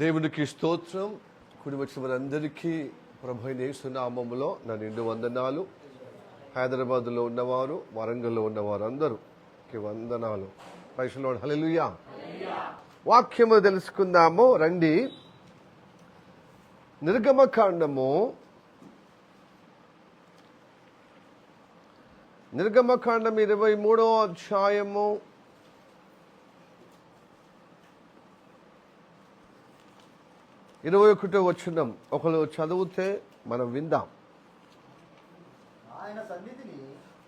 దేవునికి స్తోత్రం. కుడి వచ్చిన వారందరికీ ప్రభువైన యేసు నామములో నా నిండు వందనాలు. హైదరాబాద్లో ఉన్నవారు, వరంగల్లో ఉన్నవారు అందరూకి వందనాలు. Praise the lord. హల్లెలూయా. వాక్యము తెలుసుకుందాము రండి. నిర్గమకాండము 23వ అధ్యాయము 21వ వచనం ఒకరు చదివితే మనం విందాం.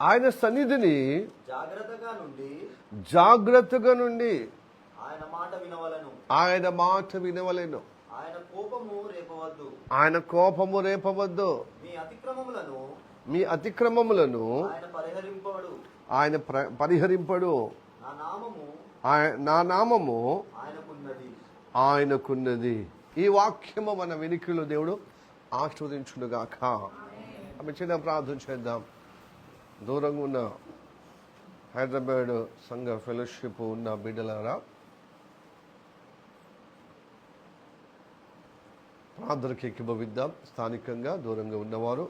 ఆయన సన్నిధిని జాగ్రత్తగా నుండి ఆయన మాట వినవలెను. ఆయన కోపము రేపవద్దు. మీ అతిక్రమములను ఆయన పరిహరింపడు. నా నామము ఆయనకున్నది. ఈ వాక్యము మన వెనుకలో దేవుడు ఆశీర్వదించునుగాక. ఆమె చిన్న ప్రార్థన చేద్దాం. దూరంగా ఉన్న హైదరాబాద్ సంఘ ఫెలోషిప్ ఉన్న బిడ్డలారా, ప్రార్థనకి ఎక్కిభవిద్దాం. స్థానికంగా దూరంగా ఉన్నవారు,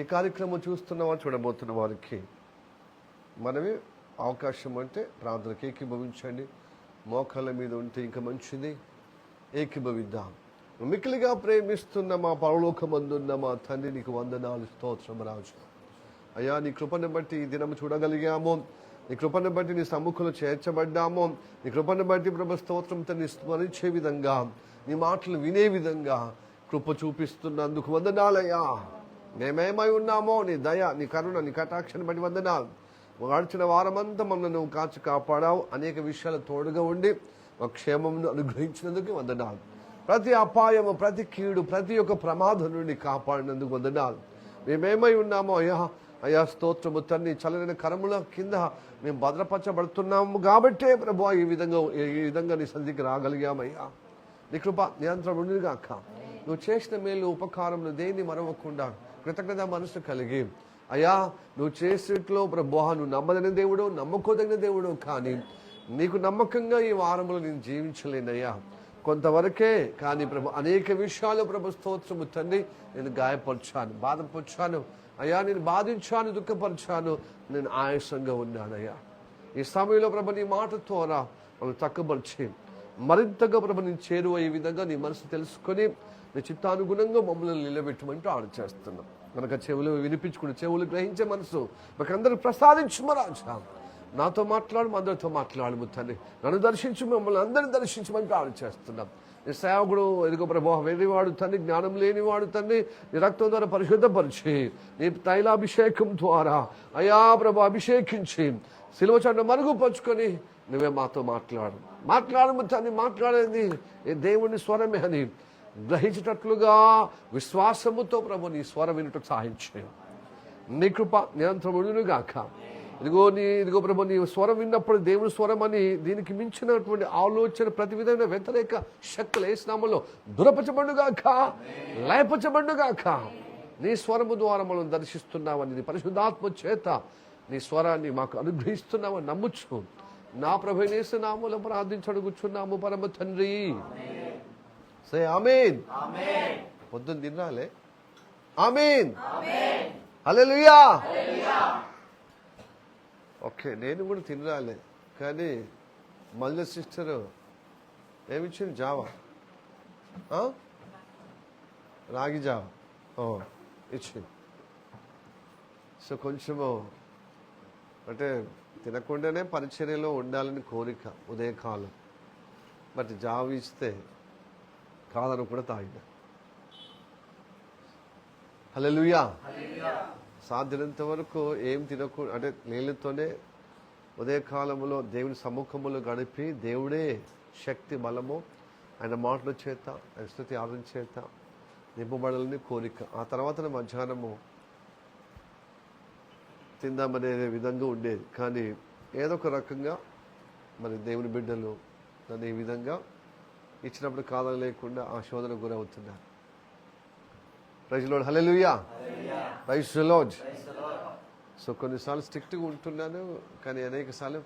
ఈ కార్యక్రమం చూస్తున్నవారు, చూడబోతున్న వారికి మనమే అవకాశం అంటే ప్రార్థనకి ఏకీభవించండి. మోకాళ్ళ మీద ఉంటే ఇంకా మంచిది. ఏకీభవిద్దాం. మిక్కిలిగా ప్రేమిస్తున్న మా పరలోకమందున్న మా తండ్రి, నీకు వందనాలు, స్తోత్రం రాజు. అయ్యా, నీ కృపను బట్టి ఈ దినం చూడగలిగాము. నీ కృపను బట్టి నీ సమ్ముఖంలో చేర్చబడ్డాము. నీ కృపను బట్టి ప్రభు స్తోత్రంతో నీ స్మరించే విధంగా, నీ మాటలు వినే విధంగా కృప చూపిస్తున్నందుకు వందనాలయ్యా. మేమేమై ఉన్నామో నీ దయ, నీ కరుణ, నీ కటాక్షను బట్టి వందనాలు. గడిచిన వారమంతా మమ్మల్ని నువ్వు కాచి కాపాడావు. అనేక విషయాలు తోడుగా ఉండి ఒక క్షేమమును అనుగ్రహించినందుకు వందనాలు. ప్రతి అపాయము, ప్రతి కీడు, ప్రతి ఒక్క ప్రమాదం నుండి కాపాడినందుకు వందనాలు. మేమేమై ఉన్నామో అయ్యా స్తోత్రము తండ్రి, చల్లని కరముల కింద మేము భద్రపరచబడుతున్నాము కాబట్టే ప్రభు ఈ విధంగా నీ సన్నిధికి రాగలిగామయ్యా. నీ కృప నిరంతరం ఉండిగాక. నువ్వు చేసిన మేలు ఉపకారములు దేన్ని మరవకుండా కృతజ్ఞత మనసు కలిగి, అయ్యా నువ్వు చేసేట్లో ప్రభు నువ్వు నమ్మదగిన దేవుడు, నమ్మకోదగిన దేవుడు. కానీ నీకు నమ్మకంగా ఈ వారంలో నేను జీవించలేనయ్యా. కొంతవరకే కానీ ప్రభు అనేక విషయాలు ప్రభు స్తోత్రము తండ్రి, నేను గాయపరిచాను, బాధపరిచాను అయ్యా, నేను బాధించాను, దుఃఖపరిచాను, నేను ఆయాసంగా ఉన్నానయ్యా. ఈ సమయంలో ప్రభు నీ మాట ద్వారా మనం తక్కువపరిచి మరింతగా ప్రభు నేను చేరువయ్యే విధంగా నీ మనసు తెలుసుకొని నీ చిత్తానుగుణంగా మమ్మల్ని నిలబెట్టమంటూ ఆడ చేస్తున్నాం. కనుక చెవులు వినిపించుకుని చెవులు గ్రహించే మనసు మాకందరూ ప్రసాదించు రాజా. నాతో మాట్లాడు, అందరితో మాట్లాడు తండ్రి. నన్ను దర్శించు, మమ్మల్ని అందరినీ దర్శించమంటూ ఆడ చేస్తున్నాం. నీ సేవకుడు ఎదుగు ప్రభు వేరేవాడు తండ్రి, జ్ఞానం లేనివాడు తండ్రి, నీ రక్తం ద్వారా పరిశుద్ధపరిచి నీ తైలాభిషేకం ద్వారా అయా ప్రభు అభిషేకించి సిలువ చెండ మరుగుపరుచుకొని నువ్వే మాతో మాట్లాడు తండ్రి. మాట్లాడేది ఏ దేవుని స్వరమే అని గ్రహించేటట్లుగా విశ్వాసముతో ప్రభు నీ స్వరం వినుటకు సహాయం చేయి. నీ కృప నిరంతరం ఉండునుగాక. ఇదిగో ప్రభు నీ స్వరం విన్నప్పుడు దేవుని స్వరం అని దీనికి మించినటువంటి ఆలోచన ప్రతి విధమైన వ్యతిరేక శక్తులు ఏసునామలో దురపరచబడుగాక, లయపరచబడుగాక. నీ స్వరము ద్వారా మనం దర్శిస్తున్నావని, నీ పరిశుద్ధాత్మ చేత నీ స్వరాన్ని మాకు అనుగ్రహిస్తున్నామని నమ్ముచ్చు. నా ప్రభు యేసు నామములో ప్రార్థించడుగుచున్నాము పరమ తండ్రి. సే ఆమేన్. పొద్దున్న తినాలే. ఆమేన్. హల్లెలూయా. ఓకే, నేను కూడా తినరాలే. కానీ మళ్ళీ సిస్టరు ఏమిచ్చింది? జావా, రాగి జావా ఇచ్చింది. సో కొంచెము అంటే తినకుండానే పరిచర్యలో ఉండాలని కోరిక ఉదయకాలం. బట్ జావ ఇస్తే కాదని కూడా తాగిన. హల్లెలూయా. సాధ్యనంత వరకు ఏం తినకూడదు, అంటే నీళ్ళతోనే ఉదయకాలంలో దేవుని సముఖములో గడిపి దేవుడే శక్తి, బలము, ఆయన మాటల చేత, ఆయన స్తుతి ఆదరణ చేత నింపబడాలని కోరిక. ఆ తర్వాత మధ్యాహ్నము తిందామనే విధంగా ఉండేది. కానీ ఏదో ఒక రకంగా మరి దేవుని బిడ్డలు నన్ను ఈ విధంగా ఇచ్చినప్పుడు కాదని లేకుండా ఆ శోధన గురవుతున్నారు. Praise the lord. Hallelujah. Praise the Lord. So కొన్నిసార్లు స్ట్రిక్ట్గా ఉంటున్నాను, కానీ అనేక సార్లు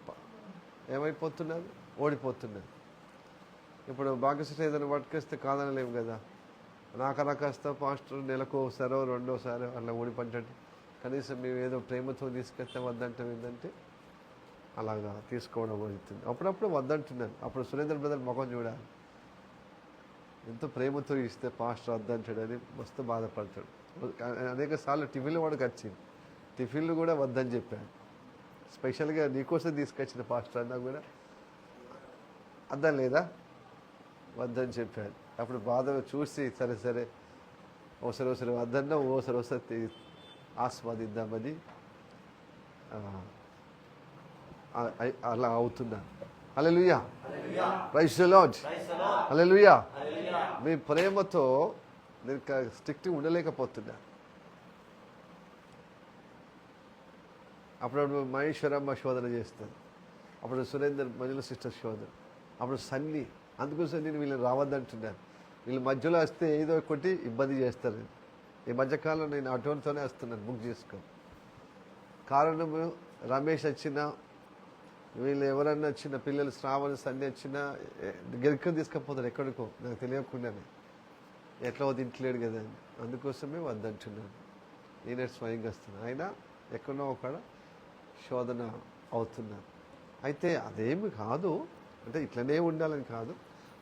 ఏమైపోతున్నాను, ఓడిపోతున్నాను. ఇప్పుడు భాగ్యశ్రీ ఏదైనా పట్టుకొస్తే కాదనలేము కదా. నాకన్నా కాస్త పాస్టర్ నెలకు ఒకసారో రెండోసారో అలా ఊడిపడ్డండి, కనీసం మేము ఏదో ప్రేమతో తీసుకెళ్తే వద్దంటాం ఏంటంటే అలాగా తీసుకోవడం అవుతుంది. అప్పుడప్పుడు వద్దంటున్నాను. అప్పుడు సురేంద్ర బ్రదర్ ముఖం చూడాలి, ఎంతో ప్రేమతో ఇస్తే పాస్టర్ వద్దంటాడని మస్తు బాధపడతాడు. అనేక సార్లు టిఫిన్లు వాడికి వచ్చింది, టిఫిన్లు కూడా వద్దని చెప్పాను. స్పెషల్గా నీకోసం తీసుకొచ్చిన పాస్టర్ అన్నా కూడా వద్దని లేదా వద్దని చెప్పాను. అప్పుడు బాధ చూసి సరే సరే ఒకసారి వద్దన్నా ఒకసారి ఆస్వాదిద్దామని అలా అవుతున్నాను. హల్లెలూయా, ప్రైజ్ ది లార్డ్, హల్లెలూయా. మీ ప్రేమతో నేను స్ట్రిక్ట్ ఉండలేకపోతున్నా. అప్పుడప్పుడు మహేశ్వరమ్మ శోధన చేస్తాను, అప్పుడు సురేందర్ మధ్యలో సిస్టర్ శోధన, అప్పుడు సన్నీ. అందుకోసం నేను వీళ్ళని రావద్దంటున్నాను. వీళ్ళ మధ్యలో వస్తే ఏదో ఒకటి ఇబ్బంది చేస్తారు. ఈ మధ్యకాలంలో నేను ఆటోతోనే వస్తున్నాను, బుక్ చేసుకో. కారణము రమేష్ వచ్చినా, వీళ్ళు ఎవరన్నా వచ్చిన పిల్లలు శ్రావణ సన్ని వచ్చినా గెలుకొని తీసుకపోతారు ఎక్కడికో, నాకు తెలియకుండానే. ఎట్లా తింటలేడు కదా అని, అందుకోసమే వద్దంటున్నాను. నేనే స్వయంగా వస్తున్నాను. అయినా ఎక్కడో ఒక శోధన అవుతున్నాను. అయితే అదేమి కాదు, అంటే ఇట్లనే ఉండాలని కాదు,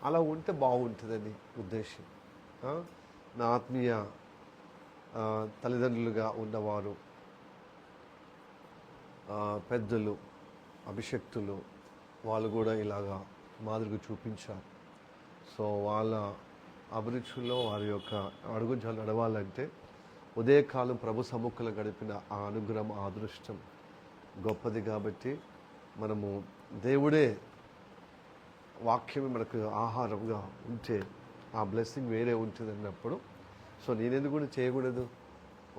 అలా ఉంటే బాగుంటుందని ఉద్దేశం. నా ఆత్మీయ తల్లిదండ్రులుగా ఉన్నవారు, పెద్దలు, అభిషక్తులు, వాళ్ళు కూడా ఇలాగా మాదిరిగా చూపించారు. సో వాళ్ళ అభిరుచుల్లో వారి యొక్క అడుగుజాలు నడవాలంటే ఉదయకాలం ప్రభు సముఖంలో గడిపిన ఆ అనుగ్రహం, ఆ అదృష్టం గొప్పది. కాబట్టి మనము దేవుడే వాక్యమే మనకు ఆహారంగా ఉంటే ఆ బ్లెస్సింగ్ వేరే ఉంటుంది అన్నప్పుడు, సో నేనెందుకు కూడా చేయకూడదు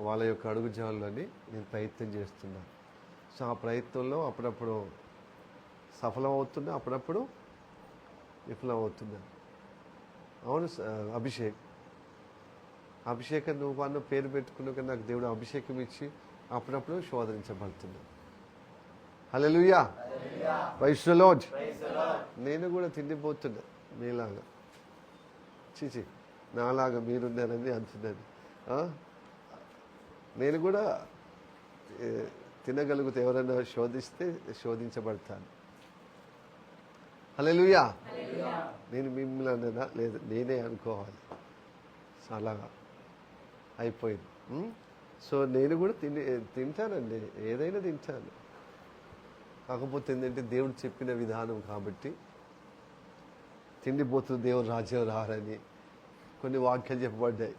వాళ్ళ యొక్క అడుగుజాలని నేను ప్రయత్నం చేస్తున్నాను. సో ఆ ప్రయత్నంలో అప్పుడప్పుడు సఫలం అవుతున్నా, అప్పుడప్పుడు విఫలం అవుతున్నా. అవును అభిషేకం నువ్వు అన్న పేరు పెట్టుకున్నాక నాకు దేవుడు అభిషేకం ఇచ్చి అప్పుడప్పుడు శోధరించబడుతున్నా. హల్లెలూయా, ప్రైజ్ ది లార్డ్. నేను కూడా తిండిపోతున్నా మీలాగా, చీచి నాలాగా మీరున్నారని అంటున్నాను. నేను కూడా తినగలిగితే ఎవరైనా శోధిస్తే శోధించబడతాను. హల్లెలూయా. నేను మిమ్మల్ని అన్నా లేదు, నేనే అనుకోవాలి. అలాగా అయిపోయింది. సో నేను కూడా తింటానండి, ఏదైనా తింటాను. కాకపోతే ఏంటంటే దేవుడు చెప్పిన విధానం కాబట్టి, తిండిపోతుంది దేవుడు రాజ్యం రారని కొన్ని వాక్యాలు చెప్పబడ్డాయి.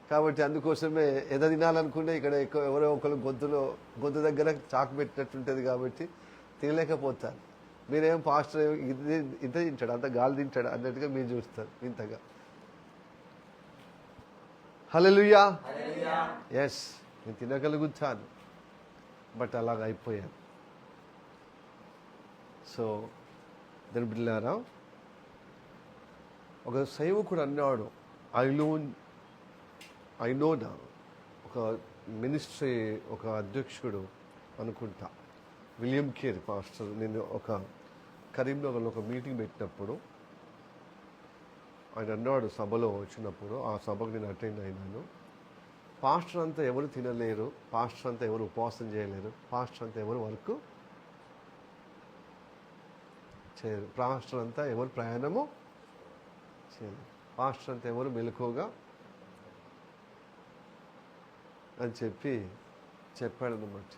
కాబట్టి అందుకోసమే ఎద తినాలనుకుంటే ఇక్కడ ఎవరో ఒకరు గొంతు దగ్గర చాకు పెట్టినట్టుంటుంది కాబట్టి తినలేకపోతాను. మీరేం పాస్టర్ ఇంత తింటాడు, అంత గాలి తింటాడు అన్నట్టుగా మీరు చూస్తారు ఇంతగా. హల్లెలూయా, ఎస్ నేను తినగలుగుతాను, బట్ అలాగ అయిపోయాను. సో దాని బిడ్డలారా, ఒక సేవకుడు అన్నాడు, ఐ నో నా ఒక మినిస్ట్రీ, ఒక అధ్యక్షుడు అనుకుంటా, విలియం కేర్ పాస్టర్. నేను ఒక కరీంనగర్లో ఒక మీటింగ్ పెట్టినప్పుడు ఆయన అన్నాడు, సభలో వచ్చినప్పుడు, ఆ సభకు నేను అటెండ్ అయినాను. పాస్టర్ అంతా ఎవరు తినలేరు, పాస్టర్ అంతా ఎవరు ఉపవాసం చేయలేరు, పాస్టర్ అంతా ఎవరు వర్క్ చేయరు, పాస్టర్ అంతా ఎవరు ప్రయాణము చేయలేరు, పాస్టర్ అంతా ఎవరు మెలకువగా అని చెప్పాడన్నమాట.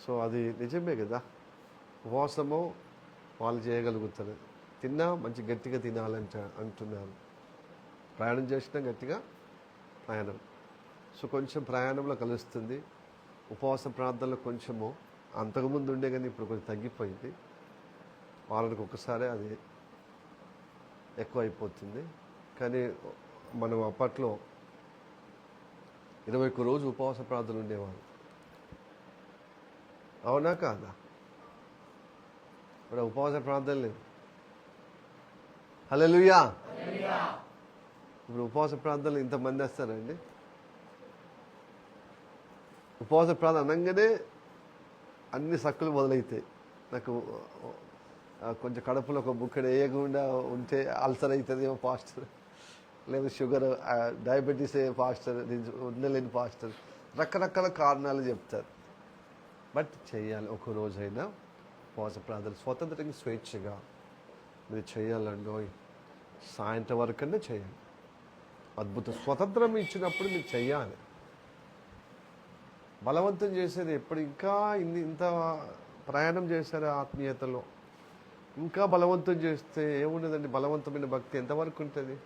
సో అది నిజమే కదా. ఉపవాసము వాళ్ళు చేయగలుగుతారు, తిన్నా మంచి గట్టిగా అంటున్నారు. ప్రయాణం చేసినా గట్టిగా ప్రయాణం. సో కొంచెం ప్రయాణంలో కలుస్తుంది. ఉపవాస ప్రార్థనలో కొంచెము అంతకుముందు ఉండే కానీ ఇప్పుడు కొంచెం తగ్గిపోయింది. వారానికి ఒకసారి అది ఎక్కువ అయిపోతుంది. కానీ మనం అప్పట్లో 21 రోజులు ఉపవాస ప్రార్థనలు ఉండేవాళ్ళు. అవునా కాదా? ఇప్పుడు ఉపవాస ప్రార్థన లేదు. హల్లెలూయా. ఇప్పుడు ఉపవాస ప్రార్థనలు ఇంతమంది వస్తారండి. ఉపవాస ప్రార్థన అనగానే అన్ని సక్కులు మొదలవుతాయి. నాకు కొంచెం కడుపులో ఒక బుక్కడు వేయకుండా ఉంటే అల్సర్ అవుతుందేమో పాస్టర్, లేదా షుగర్ డయాబెటీస్ పాస్టర్, ఉండలేని పాస్టర్, రకరకాల కారణాలు చెప్తారు. బట్ చేయాలి. ఒక రోజైనా ఉపవాస ప్రార్థన స్వతంత్రంగా స్వేచ్ఛగా మీరు చేయాలండి. సాయంత్రం వరకనే చేయాలి. అద్భుత స్వతంత్రం ఇచ్చినప్పుడు మీరు చెయ్యాలి. బలవంతం చేసేది ఎప్పుడు ఇంకా ఇంత ప్రయాణం చేశారు ఆత్మీయతలో, ఇంకా బలవంతం చేస్తే ఏముండదండి. బలవంతమైన భక్తి ఎంతవరకు ఉంటుంది?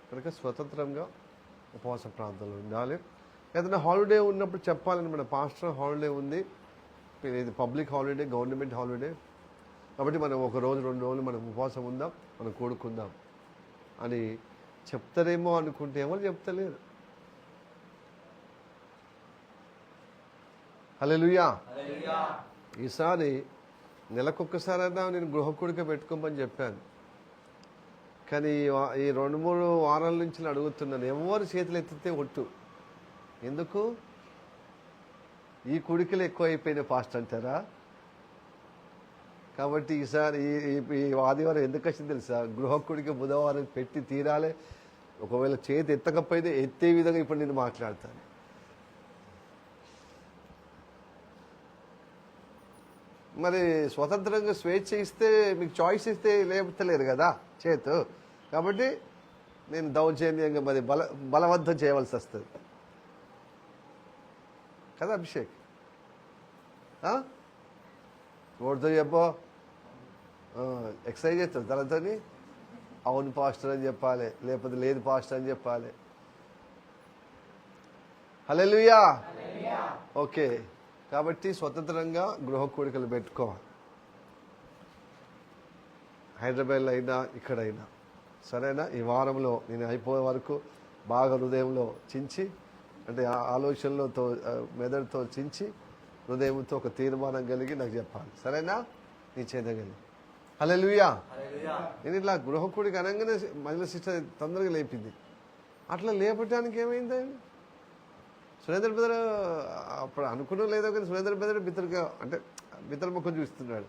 కనుక స్వతంత్రంగా ఉపవాస ప్రార్థనలు ఉండాలి. ఏదైనా హాలిడే ఉన్నప్పుడు చెప్పాలని, మన పాస్టర్ హాలిడే ఉంది, ఇది పబ్లిక్ హాలిడే, గవర్నమెంట్ హాలిడే, కాబట్టి మనం ఒక రోజు 2 రోజులు మనం ఉపవాసం ఉందాం, మనం కూడుకుందాం అని చెప్తారేమో అనుకుంటే ఎవరు చెప్తలేరు. హల్లెలూయా. ఈసారి నెలకొక్కసారైనా నేను గృహకూడిక పెట్టుకోమని చెప్పాను. కానీ ఈ 2-3 వారాల నుంచి అడుగుతున్నాను, ఎవరు చేతులు ఎత్తితే ఒట్టు. ఎందుకు? ఈ కుడికలు ఎక్కువ అయిపోయిన పాస్ట్ అంటారా? కాబట్టి ఈసారి ఈ ఆదివారం ఎందుకు వచ్చింది తెలుసా? గృహకుడికి బుధవారం పెట్టి తీరాలి. ఒకవేళ చేతి ఎత్తకపోయితే ఎత్తే విధంగా ఇప్పుడు నేను మాట్లాడతాను. మరి స్వతంత్రంగా స్వేచ్ఛ ఇస్తే, మీకు చాయిస్ ఇస్తే లేపుతలేరు కదా చేతు. కాబట్టి నేను దౌర్జన్యంగా మరి బలవంతం చేయవలసి వస్తుంది కదా అభిషేక్. ఓడితో చెప్పో ఎక్సర్సైజ్ చేస్తారు తనతోని. అవును పాస్టర్ అని చెప్పాలి, లేకపోతే లేదు పాస్టర్ అని చెప్పాలి. హల్లెలూయా. ఓకే, కాబట్టి స్వతంత్రంగా గృహ కూడికలు పెట్టుకోవాలి. హైదరాబాద్లో అయినా ఇక్కడైనా సరేనా. ఈ వారంలో నేను అయిపోయే వరకు బాగా హృదయంలో చించి, అంటే ఆలోచనలతో మెదడుతో చించి హృదయంతో ఒక తీర్మానం కలిగి నాకు చెప్పాలి. సరేనా? నీ చేయగలి. హల్లెలూయా. నేను ఇట్లా గృహకూడికి అనగానే మహిళ సిస్టర్ తొందరగా లేపింది. అట్లా లేపటానికి ఏమైంది? సురేంద్ర బ్రదర్ అప్పుడు అనుకున్నా లేదో కానీ సురేంద్ర బ్రదర్ బిత్తరగా, అంటే బిత్తర ముఖం చూస్తున్నాడు.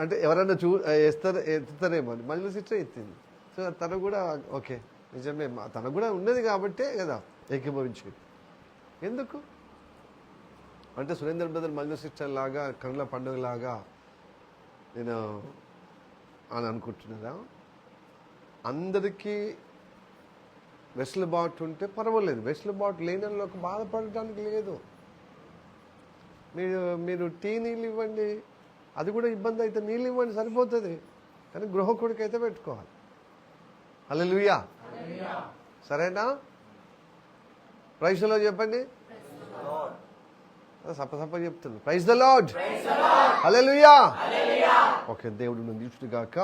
అంటే ఎవరన్నా ఎత్తుతారేమో అని మహిళ సిస్టర్ ఎత్తింది. సో తను కూడా ఓకే నిజమే, తనకు కూడా ఉన్నది కాబట్టే కదా ఏకీభవించి. ఎందుకు అంటే సురేంద్ర బ్రదర్ మహిళ సిస్టర్ లాగా కనుల పండుగ లాగా నేను అని అనుకుంటున్నారా? అందరికీ వెసులుబాటు ఉంటే పర్వాలేదు. వెసులుబాటు లేనిలోకి బాధపడటానికి లేదు. మీరు టీ నీళ్ళు ఇవ్వండి, అది కూడా ఇబ్బంది అయితే నీళ్ళు ఇవ్వండి, సరిపోతుంది. కానీ గృహకుడికి అయితే పెట్టుకోవాలి. హల్లెలూయా. సరేనా? ప్రైజ్ ది లార్డ్ చెప్పండి. సప్ప చెప్తుంది. Praise the lord. Hallelujah. Okay, దేవుడు నన్ను దీవించుగాక.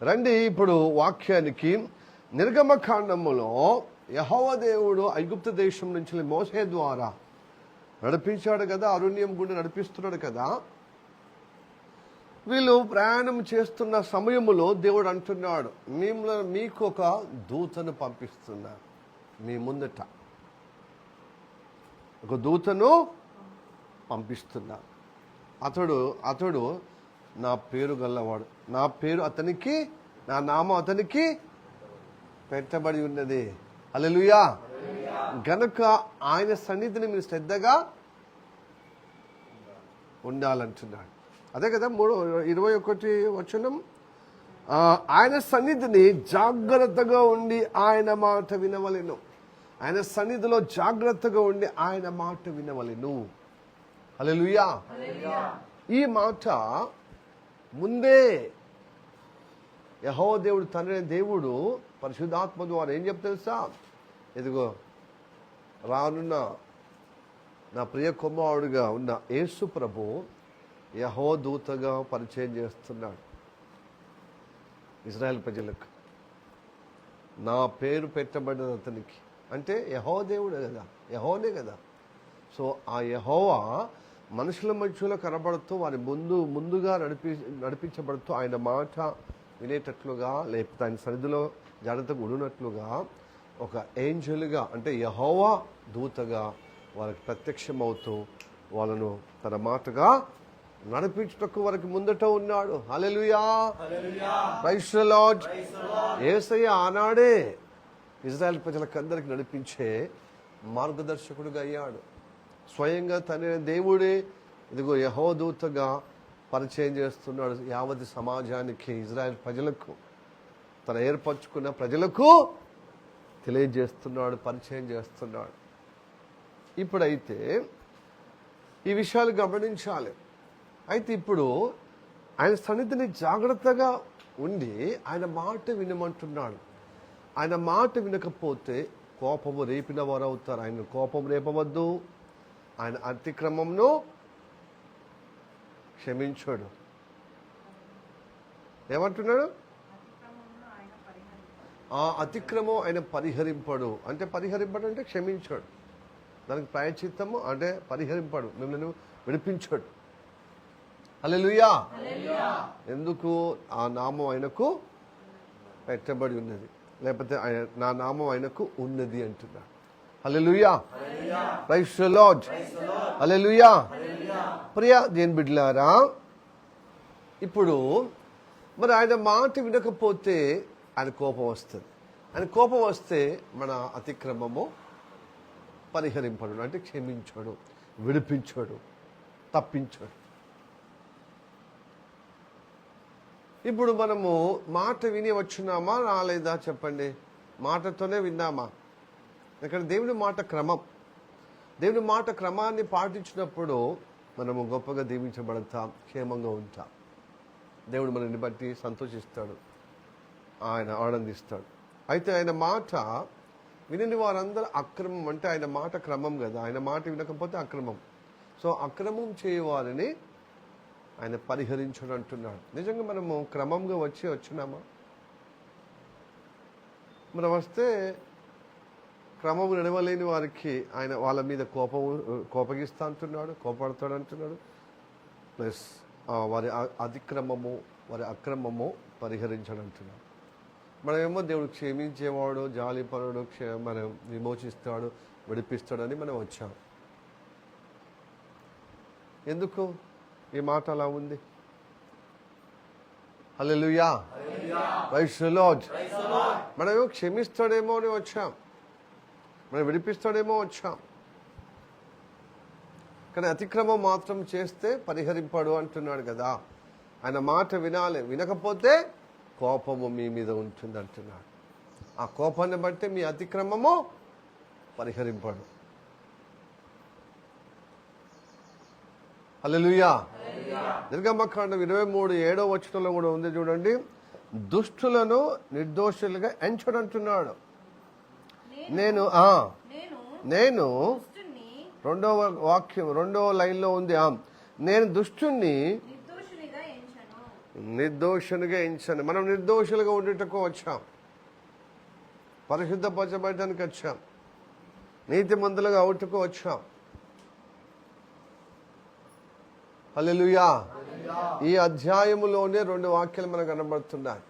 రండి ఇప్పుడు వాక్యానికి. నిర్గమకాండములో యెహోవా దేవుడు ఐగుప్తు దేశం నుంచి మోసే ద్వారా నడిపించాడు కదా, అరణ్యం గుండా నడిపిస్తున్నాడు కదా. వీళ్ళు ప్రయాణం చేస్తున్న సమయములో దేవుడు అంటున్నాడు, మీకు ఒక దూతను పంపిస్తున్నా, మీ ముందట ఒక దూతను పంపిస్తున్నా. అతడు నా పేరు గల్లవాడు, నా పేరు అతనికి, నా నామం అతనికి పెట్టబడి ఉన్నది. హల్లెలూయా. గనుక ఆయన సన్నిధిని మీరు శ్రద్ధగా ఉండాలంటున్నాడు. అదే కదా 21 వచనం. ఆయన సన్నిధిని జాగ్రత్తగా ఉండి ఆయన మాట వినవలెను. ఆయన సన్నిధిలో జాగ్రత్తగా ఉండి ఆయన మాట వినవలెను. హల్లెలూయా. ఈ మాట ముందే యెహోవా దేవుడు, తండ్రి దేవుడు పరిశుద్ధాత్మ ద్వారా ఏం చెప్తా తెలుసా? ఇదిగో రానున్న నా ప్రియ కుమారుడుగా ఉన్న యేసు ప్రభు యెహోవా దూతగా పరిచయం చేస్తున్నాడు ఇశ్రాయేల్ ప్రజలకు. నా పేరు పెట్టబడిన అతనికి, అంటే యెహోవా దేవుడే కదా, యెహోవానే కదా. సో ఆ యెహోవా మనుషుల మధ్యలో కనబడుతూ వారి ముందుగా నడిపించబడుతూ ఆయన మాట వినేటట్లుగా, లేకపోతే ఆయన సన్నిధిలో జాగ్రత్తగా ఉండినట్లుగా ఒక ఏంజెల్గా, అంటే యెహోవా దూతగా వాళ్ళకి ప్రత్యక్షమవుతూ వాళ్ళను తన మాటగా నడిపించుటకు వారికి ముందట ఉన్నాడు. హల్లెలూయా, ప్రైజ్ ది లార్డ్. యేసయ్య ఆనాడే ఇజ్రాయెల్ ప్రజలకందరికి నడిపించే మార్గదర్శకుడిగా అయ్యాడు. స్వయంగా తన దేవుడే ఇదిగో యెహోవా దూతగా పరిచయం చేస్తున్నాడు. యావత్ సమాజానికి, ఇజ్రాయెల్ ప్రజలకు, తన ఏర్పరచుకున్న ప్రజలకు తెలియజేస్తున్నాడు, పరిచయం చేస్తున్నాడు. ఇప్పుడైతే ఈ విషయాలు గమనించాలి. అయితే ఇప్పుడు ఆయన సన్నిధిని జాగ్రత్తగా ఉండి ఆయన మాట వినమంటున్నాడు. ఆయన మాట వినకపోతే కోపము రేపిన వారు అవుతారు. ఆయన కోపం రేపవద్దు, ఆయన అతిక్రమంను క్షమించాడు. ఏమంటున్నాడు? ఆ అతిక్రమం ఆయన పరిహరింపడు. అంటే పరిహరింపడు అంటే క్షమించాడు. దానికి ప్రాయశ్చిత్తము అంటే పరిహరింపడు, మిమ్మల్ని విడిపించాడు. హల్లెలూయా. ఎందుకు? ఆ నామం ఆయనకు పెట్టబడి ఉన్నది, లేకపోతే నా నామం ఆయనకు ఉన్నది అంటున్నాడు. హల్లెలూయా, ప్రైజ్ ది లార్డ్. హల్లెలూయా. ప్రియ దేవుని బిడ్డలారా, ఇప్పుడు మరి ఆయన మాట వినకపోతే ఆయన కోపం వస్తుంది. ఆయన కోపం వస్తే మన అతిక్రమము పరిహరింపడు, అంటే క్షమించాడు, విడిపించాడు, తప్పించాడు. ఇప్పుడు మనము మాట విని వచ్చినామా రాలేదా చెప్పండి? మాటతోనే విన్నామా? ఇక్కడ దేవుని మాట క్రమం. దేవుని మాట క్రమాన్ని పాటించినప్పుడు మనము గొప్పగా దీవించబడతాం, క్షేమంగా ఉంటాం. దేవుడు మనల్ని బట్టి సంతోషిస్తాడు, ఆయన ఆనందిస్తాడు. అయితే ఆయన మాట వినని వారందరూ అక్రమం, అంటే ఆయన మాట క్రమం కదా. ఆయన మాట వినకపోతే అక్రమం. సో అక్రమం చేయవారిని ఆయన పరిహరించడం అంటున్నాడు. నిజంగా మనము క్రమంగా వచ్చినామా? మనం వస్తే క్రమం నడవలేని వారికి ఆయన వాళ్ళ మీద కోపగిస్తా అంటున్నాడు, కోపడతాడు అంటున్నాడు. ప్లస్ వారి అతిక్రమము, వారి అక్రమము పరిహరించడం అంటున్నాడు. మనమేమో దేవుడు క్షమించేవాడు, జాలిపరుడు, మనం విమోచిస్తాడు, విడిపిస్తాడని మనం వచ్చాం. ఎందుకు ఈ మాట అలా ఉంది? హల్లెలూయా, ప్రైజ్ ది లార్డ్. మనమేమో క్షమిస్తాడేమో అని వచ్చాం, మనం విడిపిస్తాడేమో వచ్చాం. కానీ అతిక్రమం మాత్రం చేస్తే పరిహరింపడు అంటున్నాడు కదా. ఆయన మాట వినాలి, వినకపోతే కోపము మీ మీద ఉంటుంది అంటున్నాడు. ఆ కోపాన్ని బట్టి మీ అతిక్రమము పరిహరింపడు. హల్లెలూయా. నిర్గమకాండం 23:7 వచనంలో కూడా ఉంది చూడండి. దుష్టులను నిర్దోషులుగా ఎంచడంటున్నాడు. నేను రెండవ వాక్యం, రెండవ లైన్లో ఉంది. నేను దుష్టుని నిర్దోషునిగా ఎంచాను. మనం నిర్దోషులుగా ఉండేటకు వచ్చాం, పరిశుద్ధపరచబడటానికి వచ్చాం, నీతిమంతులుగా అవుటకు వచ్చాం. హల్లెలూయా. ఈ అధ్యాయములోనే 2 వాక్యాలు మనకు కనబడుతున్నాయి.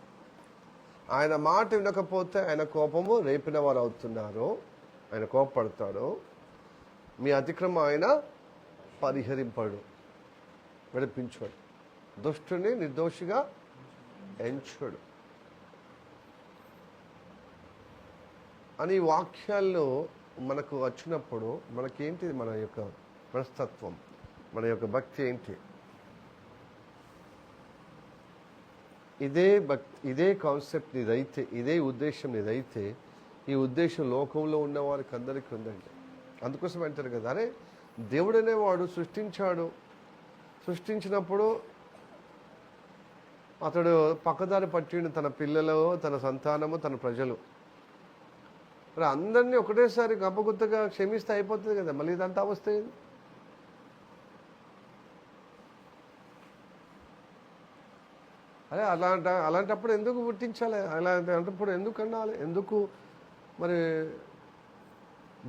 ఆయన మాట వినకపోతే ఆయన కోపము రేపిన వారు అవుతున్నారు, ఆయన కోపపడతాడు. మీ అతిక్రమం ఆయన పరిహరింపడు, విడిపించాడు. దుష్టుని నిర్దోషిగా ఎంచడు అని వాక్యాల్లో మనకు వచ్చినప్పుడు మనకేంటి మన యొక్క మనస్తత్వం, మన యొక్క భక్తి ఏంటి? ఇదే భక్తి, ఇదే కాన్సెప్ట్ నీదైతే, ఇదే ఉద్దేశం నీదైతే, ఈ ఉద్దేశం లోకంలో ఉన్న వారికి అందరికీ ఉందండి. అందుకోసం అంటారు కదా, అరే దేవుడనే వాడు సృష్టించాడు, సృష్టించినప్పుడు అతడు పక్కదారి పట్టిండు తన పిల్లలు, తన సంతానము, తన ప్రజలు. మరి అందరినీ ఒకటేసారి గబ్బగుత్తగా క్షమిస్తే అయిపోతుంది కదా, మళ్ళీ ఇదంతా అవస్థ. అదే అలాంటప్పుడు ఎందుకు పుట్టించాలి? అలాంటప్పుడు ఎందుకు అనాలి? ఎందుకు మరి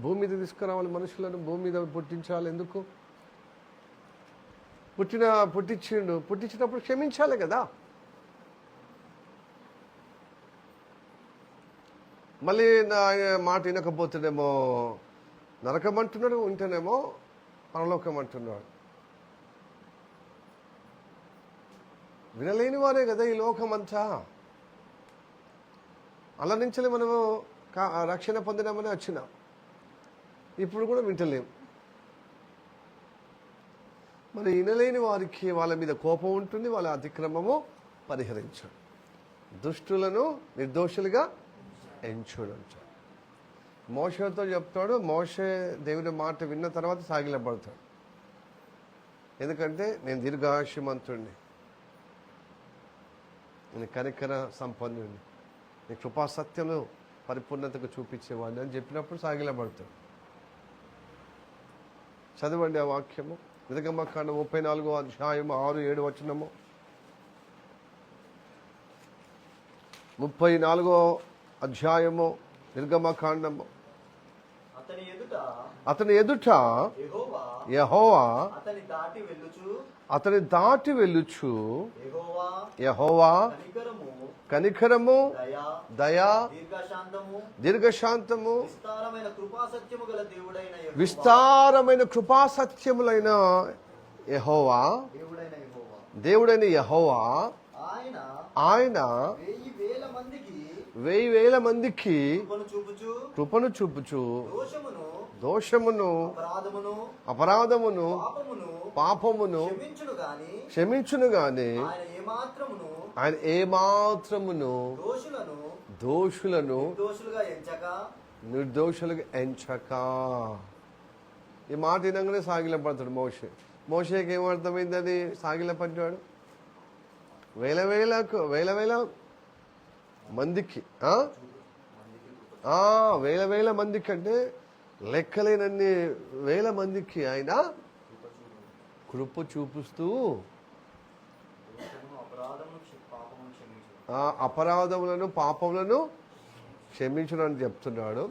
భూమి మీద తీసుకురావాలి? మనుషులను భూమి మీద పుట్టించాలి ఎందుకు? పుట్టించినప్పుడు క్షమించాలి కదా. మళ్ళీ నా మాట వినకపోతేనేమో నరకం అంటున్నాడు, ఉంటేనేమో పరలోకం అంటున్నాడు. వినలేని వారే కదా ఈ లోకమంతా. అలా నుంచి మనము రక్షణ పొందినామని వచ్చినాం, ఇప్పుడు కూడా వింటలేం. మరి వినలేని వారికి వాళ్ళ మీద కోపం ఉంటుంది, వాళ్ళ అతిక్రమము పరిహరించడు, దుష్టులను నిర్దోషులుగా ఎంచుడు అంటాడు. మోషేతో చెప్తాడు, మోషే దేవుని మాట విన్న తర్వాత సాగిలపడతాడు. ఎందుకంటే నేను దీర్ఘాయుష్మంతుడిని, నేను కనికర సంపన్నుడిని, నీ కృపా సత్యంలో పరిపూర్ణతకు చూపించేవాడిని అని చెప్పినప్పుడు సాగిలపడతాడు. చదవండి ఆ వాక్యము, నిర్గమకాండం 34వ అధ్యాయము 6-7 వచనము. 34వ అధ్యాయము నిర్గమకాండము. అతని ఎదుట యెహోవా అతని దాటి వెళ్ళుచు యెహోవా కనికరము దయా దీర్ఘశాంతము విస్తారమైన కృపాసత్యములైన యెహోవా దేవుడైన యెహోవా ఆయన 1000 మందికి కృపను చూపుచు దోషమును అపరాధమును పాపమును క్షమించును గాని ఆయన ఏమాత్రమును దోషులను నిర్దోషులుగా ఎంచక. ఈ మాట వినగానే సాగిలపడతాడు మోషేకి ఏమర్థమైందని సాగిలపడ్డాడు. వేల మందికి వేల మందికి అంటే లెక్కలేనన్ని వేల మందికి ఆయన కృప చూపిస్తూ అపరాధములను పాపములను క్షమించను అని చెప్తున్నాడు.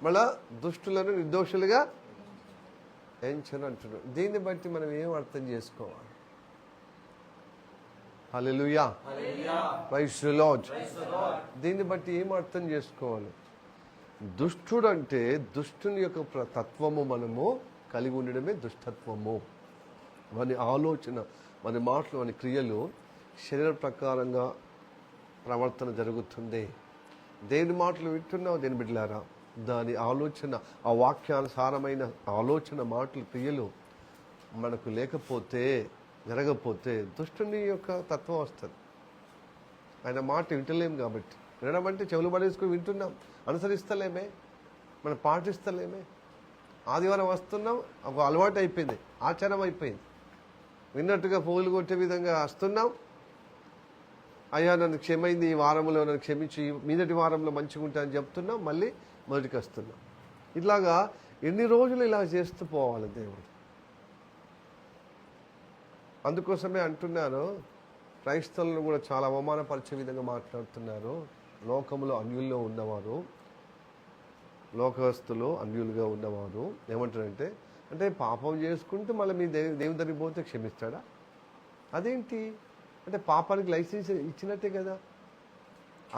మళ్ళా దుష్టులను నిర్దోషులుగా ఎంచను అంటున్నాడు. దీన్ని బట్టి మనం ఏం అర్థం చేసుకోవాలి? హల్లెలూయా, ప్రైజ్ ది లార్డ్. దీన్ని బట్టి ఏం అర్థం చేసుకోవాలి? దుష్టుడు అంటే దుష్టుని యొక్క తత్వము మనము కలిగి ఉండడమే దుష్టత్వము. వాని ఆలోచన, వాని మాటలు, వాని క్రియలు శరీర ప్రకారంగా ప్రవర్తన జరుగుతుంది. దేని మాటలు వింటున్నావు దేని బిడ్డలారా, దాని ఆలోచన, ఆ వాక్యానుసారమైన ఆలోచన, మాటలు, క్రియలు మనకు లేకపోతే, జరగకపోతే దుష్టుని యొక్క తత్వం వస్తుంది. ఆయన మాట వింటలేం కాబట్టి. వినడం అంటే చెవులు పడేసుకుని వింటున్నాం, అనుసరిస్తలేమే, మనం పాటిస్తలేమే. ఆదివారం వస్తున్నాం, ఒక అలవాటు అయిపోయింది, ఆచారం అయిపోయింది. విన్నట్టుగా పువ్వులు కొట్టే విధంగా వస్తున్నాం. అయ్యా నన్ను క్షమైంది, ఈ వారంలో నన్ను క్షమించి మీదటి వారంలో మంచిగా ఉంటా అని చెప్తున్నాం, మళ్ళీ మొదటికి వస్తున్నాం. ఇట్లాగా ఎన్ని రోజులు ఇలా చేస్తూ పోవాలి దేవుడు. అందుకోసమే అంటున్నారు, క్రైస్తవులను కూడా చాలా అవమానపరిచే విధంగా మాట్లాడుతున్నారు. లోకంలో అన్యుల్లో ఉన్నవారు, లోకస్తులు అన్యులుగా ఉన్నవారు ఏమంటారంటే, అంటే పాపం చేసుకుంటూ మళ్ళీ మీ దేవుని దగ్గరికి పోతే క్షమిస్తాడా? అదేంటి అంటే పాపానికి లైసెన్స్ ఇచ్చినట్టే కదా,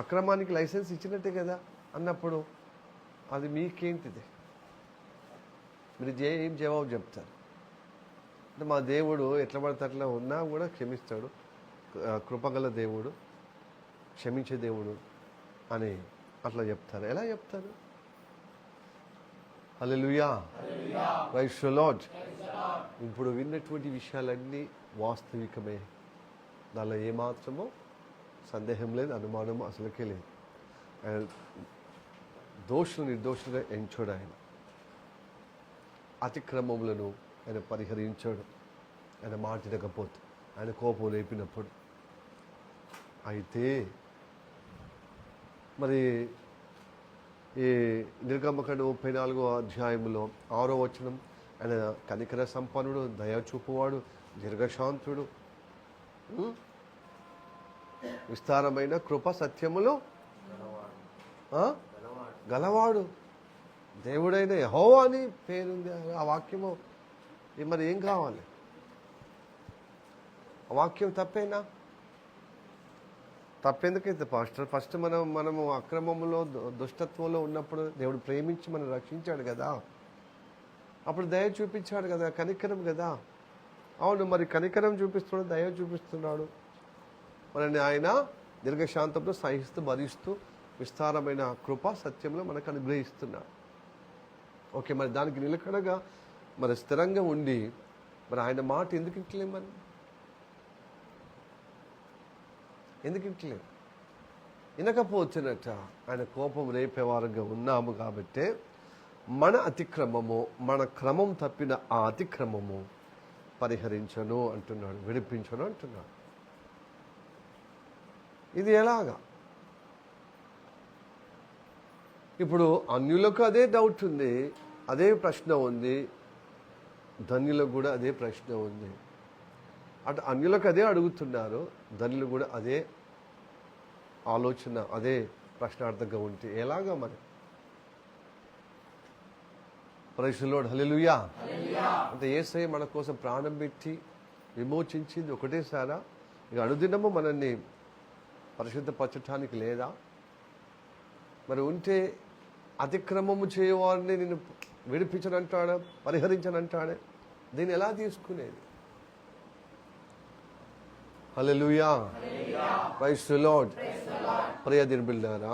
అక్రమానికి లైసెన్స్ ఇచ్చినట్టే కదా అన్నప్పుడు అది మీకేంటిది? మీరు ఏం జవాబు చెప్తారు? అంటే మా దేవుడు ఎట్లా పడితే అట్లా ఉన్నా కూడా క్షమిస్తాడు, కృపగల దేవుడు, క్షమించే దేవుడు అని అట్లా చెప్తారు. ఎలా చెప్తారు? హల్లెలూయా, ప్రైజ్ ది లార్డ్. ఇప్పుడు విన్నటువంటి విషయాలన్నీ వాస్తవికమే, దానిలో ఏమాత్రమో సందేహం లేదు, అనుమానము అసలుకే లేదు. ఆయన దోషులు నిర్దోషులుగా ఎంచాడు. ఆయన అతిక్రమములను ఆయన పరిహరించాడు. ఆయన మాట్లాడకపోతే, ఆయన కోపం లేపినప్పుడు. అయితే మరి ఈ నిర్గమకాండం 34వ అధ్యాయంలో 6వ వచనం, ఆయన కనికర సంపన్నుడు, దయాచూపువాడు, దీర్ఘశాంతుడు, విస్తారమైన కృప సత్యములు గలవాడు, దేవుడైన యెహోవా అని పేరుంది ఆ వాక్యము. మరి ఏం కావాలి? ఆ వాక్యం తప్పేనా? తప్పెందుకైతే పాస్టర్? ఫస్ట్ మనము అక్రమంలో దుష్టత్వంలో ఉన్నప్పుడు దేవుడు ప్రేమించి మనం రక్షించాడు కదా, అప్పుడు దయ చూపించాడు కదా, కనికరం కదా. అవును, మరి కనికరం చూపిస్తున్నాడు, దయ చూపిస్తున్నాడు. మనల్ని ఆయన దీర్ఘశాంతంతో సహిస్తూ భరిస్తూ విస్తారమైన కృపా సత్యంలో మనకు అనుగ్రహిస్తున్నాడు. ఓకే, మరి దానికి నిలకడగా మరి స్థిరంగా ఉండి మరి ఆయన మాట ఎందుకు ఇంటలేం? మనం ఎందుకు ఇంటలేం? వినకపోతున్నట్ట ఆయన కోపం రేపేవారుగా ఉన్నాము కాబట్టి మన అతిక్రమము, మన క్రమం తప్పిన ఆ అతిక్రమము పరిహరించను అంటున్నాడు, విడిపించను అంటున్నాడు. ఇది ఎలాగా? ఇప్పుడు అన్యులకు అదే డౌట్ ఉంది, అదే ప్రశ్న ఉంది, ధన్యులకు కూడా అదే ప్రశ్న ఉంది. అటు అన్యులకు అదే అడుగుతున్నారు, ధన్యులు కూడా అదే ఆలోచన, అదే ప్రశ్నార్థంగా ఉంటే ఎలాగా మరి? ప్రైజ్ ది లార్డ్, హల్లెలూయా. అంటే యేసయ్య మన కోసం ప్రాణం పెట్టి విమోచించింది ఒకటేసారా? ఇక అనుదినము మనల్ని పరిశుద్ధపరచటానికి లేదా? మరి ఉంటే అతిక్రమము చేయవారిని నేను విడిపించనంటాడా, పరిహరించనంటాడే? దీన్ని ఎలా తీసుకునేది? హల్లెలూయా, ప్రైజ్ ది లార్డ్. ప్రియ బిడ్డలారా,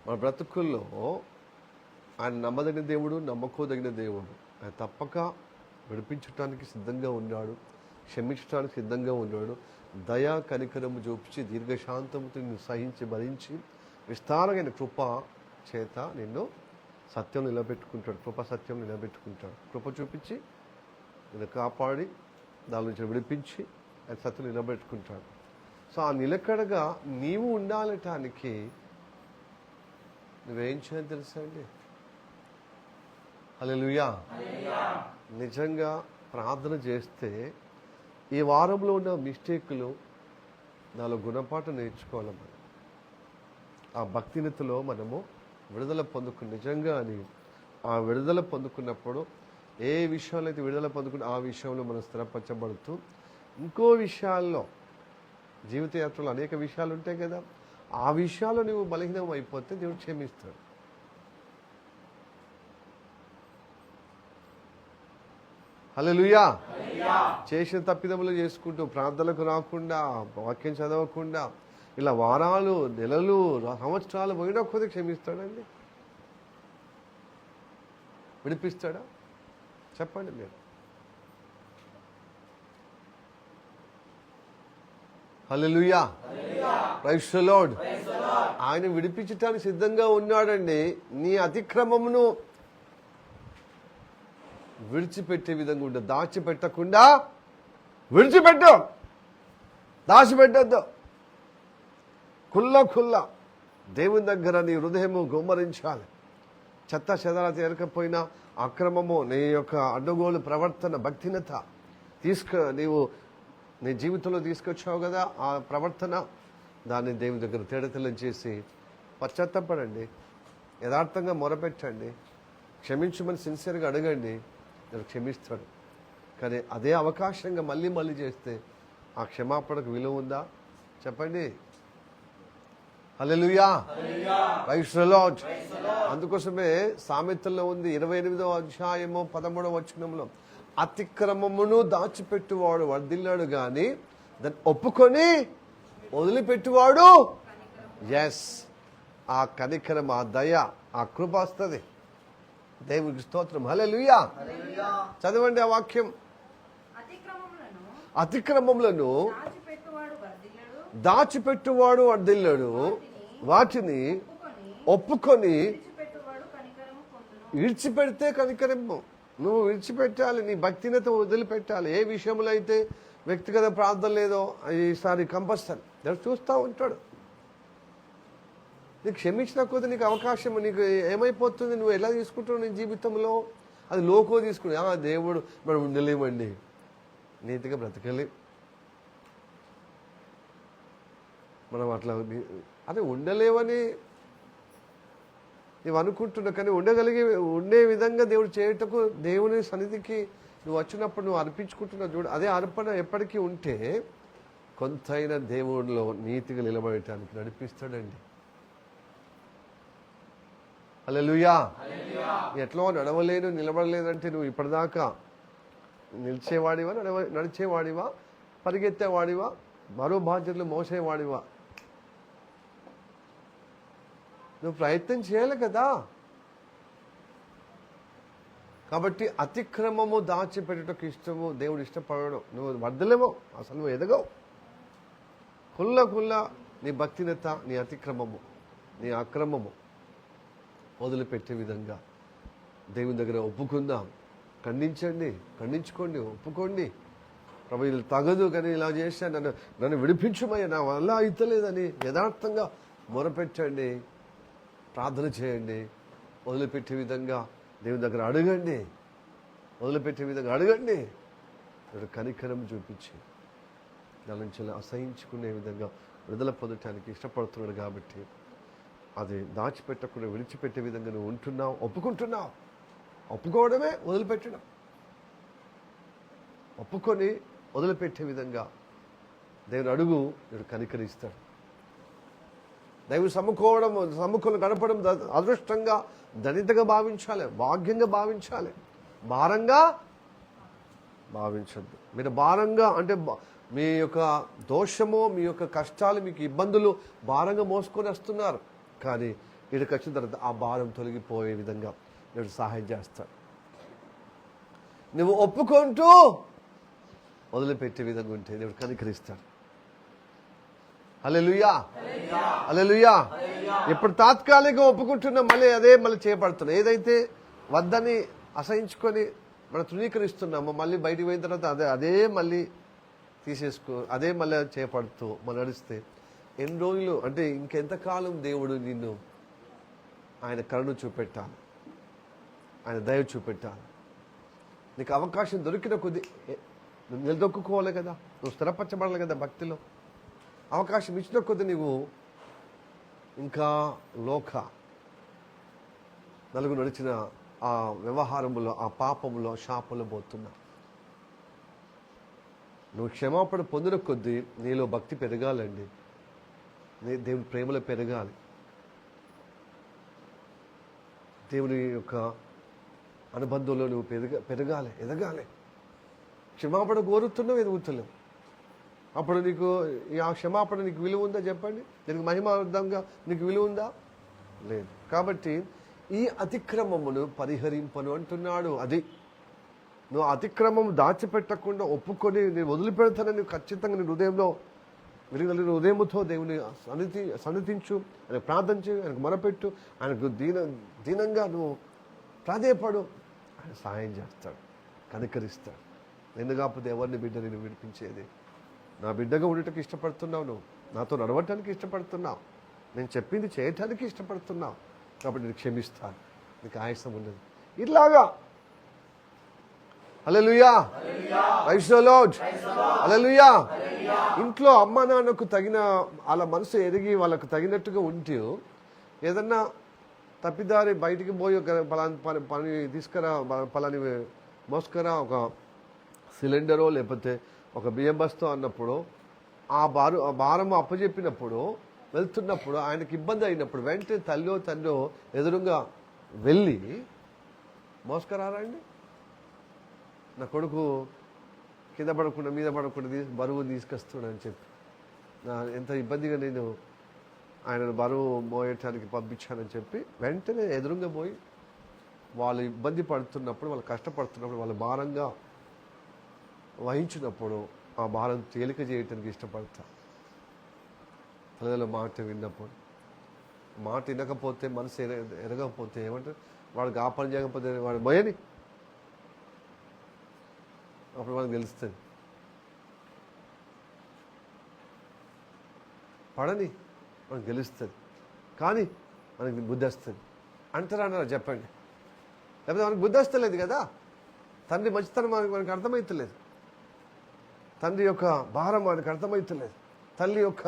మన బ్రతుకుల్లో ఆయన నమ్మదగిన దేవుడు, నమ్మకోదగిన దేవుడు. ఆయన తప్పక విడిపించడానికి సిద్ధంగా ఉన్నాడు, క్షమించడానికి సిద్ధంగా ఉన్నాడు. దయా కనికరము చూపించి దీర్ఘశాంతముతో నిన్ను సహించి భరించి విస్తారమైన కృప చేత నిన్ను సత్యం నిలబెట్టుకుంటాడు, కృప సత్యం నిలబెట్టుకుంటాడు. కృప చూపించి నిన్ను కాపాడి దాని నుంచి విడిపించి ఆయన సత్యం నిలబెట్టుకుంటాడు. సో ఆ నిలకడగా నీవు ఉండాలటానికి నువ్వేం చేయాలి తెలుసా అండి? హల్లెలూయా. నిజంగా ప్రార్థన చేస్తే ఈ వారంలో ఉన్న మిస్టేకులు నాలో గుణపాఠం నేర్చుకోవాలి. మనం ఆ భక్తినితలో మనము విడుదల నిజంగా అని ఆ విడుదల పొందుకున్నప్పుడు ఏ విషయంలో అయితే విడుదల పొందుకుని ఆ విషయంలో మనం స్థిరపరచబడుతూ ఇంకో విషయాల్లో జీవితయాత్రలో అనేక విషయాలు ఉంటాయి కదా, ఆ విషయాల్లో నువ్వు బలహీనం అయిపోతే దేవుడు క్షమిస్తాడు. హల్లెలూయా. చేసిన తప్పిదములు చేసుకుంటూ ప్రార్థనలకు రాకుండా, వాక్యం చదవకుండా ఇలా వారాలు, నెలలు, సంవత్సరాలు పోయినా కొద్ది క్షమిస్తాడండి? విడిపిస్తాడా? చెప్పండి మీరు. హల్లెలూయా, ప్రైజ్ ది లార్డ్. ఆయన విడిపించటానికి సిద్ధంగా ఉన్నాడండి. నీ అతిక్రమమును విడిచిపెట్టే విధంగా ఉండదు. దాచిపెట్టకుండా విడిచిపెట్టు, దాచిపెట్టద్దు. కుల్ల దేవుని దగ్గర నీ హృదయము గుమ్మరించాలి. చెత్త చెదర చేరకపోయినా అక్రమము, నీ యొక్క అడ్డగోలు ప్రవర్తన, భక్తినత నీవు నీ జీవితంలో తీసుకొచ్చావు కదా, ఆ ప్రవర్తన, దాన్ని దేవుని దగ్గర తేడతెల్లం చేసి పశ్చాత్తాపడండి, యథార్థంగా మొరపెట్టండి, క్షమించమని సిన్సియర్గా అడగండి, నేను క్షమిస్తాడు. కానీ అదే అవకాశంగా మళ్ళీ చేస్తే ఆ క్షమాపణకు విలువ ఉందా? చెప్పండి. హల్లెలూయా, ప్రైజ్ ది లార్డ్. అందుకోసమే సామెతల్లో ఉంది 28వ అధ్యాయము 13వ వచనంలో, అతిక్రమమును దాచిపెట్టువాడు వర్ధిల్లాడు గాని దాన్ని ఒప్పుకొని వదిలిపెట్టువాడు ఆ కనికరం, ఆ దయ, ఆ కృప వస్తుంది. దేవునికి స్తోత్రం. హల్లెలూయా. చదవండి ఆ వాక్యం. అతిక్రమములను దాచిపెట్టువాడు వర్ధిల్లాడు, వాటిని ఒప్పుకొని విడిచిపెడితే కనికరము. నువ్వు విడిచిపెట్టాలి, నీ భక్తినత వదిలిపెట్టాలి. ఏ విషయంలో అయితే వ్యక్తిగత ప్రార్థన లేదో ఈసారి కంపల్సరీ దేవుడు చూస్తూ ఉంటాడు. నీకు క్షమించిన కొద్ది నీకు అవకాశం, నీకు ఏమైపోతుంది, నువ్వు ఎలా తీసుకుంటావు నీ జీవితంలో? అది లోకో తీసుకుని దేవుడు మనం ఉండలేమండి, నీతిగా బ్రతకలే, మనం అట్లా అదే ఉండలేవని నువ్వు అనుకుంటున్నావు. కానీ ఉండే విధంగా దేవుడు చేయుటకు దేవుని సన్నిధికి నువ్వు వచ్చినప్పుడు నువ్వు అర్పించుకుంటున్నావు చూడు. అదే అర్పణ ఎప్పటికీ ఉంటే కొంతైనా దేవుడిలో నీతిగా నిలబడటానికి నడిపిస్తాడండి. హల్లెలూయా. ఎట్లా నడవలేను, నిలబడలేదంటే నువ్వు ఇప్పటిదాకా నిలిచేవాడివా, నడిచేవాడివా, పరిగెత్తేవాడివా, మరో బాధ్యతలు మోసేవాడివా? నువ్వు ప్రయత్నం చేయాలి కదా. కాబట్టి అతిక్రమము దాచిపెట్టుటకు ఇష్టము దేవుడు ఇష్టపడడు. నువ్వు వర్ధలేమో, అసలు నువ్వు ఎదగవు. కుల్ల నీ భక్తినత, నీ అతిక్రమము, నీ అక్రమము వదిలిపెట్టే విధంగా దేవుని దగ్గర ఒప్పుకుందాం. ఖండించుకోండి, ఒప్పుకోండి. ప్రభు ఇది తగదు, కానీ ఇలా చేశాను, నన్ను విడిపించుమయ్యా, నా వల్ల అయితలేదని యథార్థంగా మొరపెట్టండి, ప్రార్థన చేయండి. వదిలిపెట్టే విధంగా దేవుని దగ్గర అడగండి. కనికరం చూపించి దాని నుంచి అసహించుకునే విధంగా విడుదల పొందటానికి ఇష్టపడుతున్నాడు. కాబట్టి అది దాచిపెట్టకుండా విడిచిపెట్టే విధంగా నువ్వు ఉంటున్నావు, ఒప్పుకుంటున్నావు. ఒప్పుకోవడమే వదిలిపెట్టడం. ఒప్పుకొని వదిలిపెట్టే విధంగా దేవుని అడుగు, దేవుడు కనికరిస్తాడు. దేవుడు సమ్ముఖంలో గడపడం అదృష్టంగా, ధనితగా భావించాలి, భాగ్యంగా భావించాలి. భారంగా భావించద్దు. మీరు భారంగా అంటే మీ యొక్క దోషము, మీ యొక్క కష్టాలు, మీకు ఇబ్బందులు భారంగా మోసుకొని వస్తున్నారు. కానీ ఇక్కడికి వచ్చిన తర్వాత ఆ భారం తొలగిపోయే విధంగా దేవుడు సహాయం చేస్తాడు. నువ్వు ఒప్పుకుంటూ వదిలిపెట్టే విధంగా ఉంటే దేవుడు కనికరిస్తాడు. హల్లెలూయా, హల్లెలూయా. ఇప్పుడు తాత్కాలికంగా ఒప్పుకుంటున్నా, మళ్ళీ చేపడుతున్నా. ఏదైతే వద్దని అసహించుకొని మనం తృణీకరిస్తున్నామో మళ్ళీ బయటికి పోయిన తర్వాత అదే మళ్ళీ అదే మళ్ళీ చేపడుతూ మనం నడిస్తే ఎన్ని రోజులు అంటే ఇంకెంతకాలం దేవుడు నిన్ను ఆయన కరుణ చూపెట్టాలి, ఆయన దయ చూపెట్టాలి. నీకు అవకాశం దొరికిన కొద్ది నువ్వు నిలదొక్కుకోవాలి కదా, నువ్వు స్థిరపరచబడాలి కదా భక్తిలో. అవకాశం ఇచ్చిన కొద్ది నువ్వు ఇంకా నలుగురు నడిచిన ఆ వ్యవహారములో, ఆ పాపములో, శాపంలో పోతున్నా. నువ్వు క్షమాపణ పొందిన కొద్దీ నీలో భక్తి పెరగాలండి, దేవుని ప్రేమలో పెరగాలి, దేవుని యొక్క అనుబంధంలో నువ్వు పెరగాలి, ఎదగాలి. క్షమాపణ కోరుతున్నావు, ఎదుగుతున్నావు. అప్పుడు నీకు ఆ క్షమాపణ నీకు విలువ ఉందా చెప్పండి? దీనికి మహిమార్థంగా నీకు విలువ ఉందా? లేదు. కాబట్టి ఈ అతిక్రమమును పరిహరింపను అంటున్నాడు. అది నువ్వు అతిక్రమం దాచిపెట్టకుండా ఒప్పుకొని నేను వదిలిపెడతానని నువ్వు ఖచ్చితంగా నీ హృదయంలో హృదయముతో దేవుని సన్నిధించు, ఆయనకు ప్రార్థించు, ఆయనకు మొరపెట్టు, ఆయనకు దీనంగా నువ్వు ప్రాధేయపడు. ఆయన సహాయం చేస్తాడు, కనికరిస్తాడు. నిన్ను కాకపోతే ఎవరిని బిడ్డ నేను విడిపించేది? నా బిడ్డగా ఉండటానికి ఇష్టపడుతున్నావు, నువ్వు నాతో నడవటానికి ఇష్టపడుతున్నావు, నేను చెప్పింది చేయటానికి ఇష్టపడుతున్నావు. కాబట్టి నేను క్షమిస్తాను, నీకు ఆయాసం ఉండదు. ఇట్లాగా హల్లెలూయా, ప్రైజ్ ది లార్డ్, హల్లెలూయా. ఇంట్లో అమ్మ నాన్నకు తగిన వాళ్ళ మనసు ఎరిగి వాళ్ళకు తగినట్టుగా ఉంటూ ఏదన్నా తప్పిదారి బయటికి పోయి ఒక పని తీసుకురా, పలాని మోసుకురా, ఒక సిలిండరో లేకపోతే ఒక బియ్యం బస్తో అన్నప్పుడు ఆ భారం అప్పచెప్పినప్పుడు వెళ్తున్నప్పుడు ఆయనకి ఇబ్బంది అయినప్పుడు వెంటనే తల్లో ఎదురుగా వెళ్ళి మోసుకురారండి. నా కొడుకు కింద పడకుండా మీద పడకుండా బరువు తీసుకొస్తున్నాడని చెప్పి ఎంత ఇబ్బందిగా నేను ఆయనను బరువు మోయటానికి పంపించానని చెప్పి వెంటనే ఎదురుగా పోయి వాళ్ళు ఇబ్బంది పడుతున్నప్పుడు, వాళ్ళు కష్టపడుతున్నప్పుడు, వాళ్ళు భారంగా వహించినప్పుడు ఆ భారం తేలిక చేయటానికి ఇష్టపడతా. తల్లిదండ్రుల మాట విన్నప్పుడు, మాట వినకపోతే, మనసు ఎరగకపోతే ఏమంటారు, వాడికి ఆ పని చేయకపోతే వాడు మోయని, అప్పుడు మనకు తెలుస్తుంది. పడని మనకు తెలుస్తుంది, కానీ మనకి బుద్ధి వస్తుంది. అంటారా అన్నారా చెప్పండి? లేకపోతే మనకు బుద్ధి వస్తలేదు కదా. తండ్రి మంచితనం మనకు అర్థమవుతలేదు, తండ్రి యొక్క భారం మనకు అర్థమవుతలేదు, తల్లి యొక్క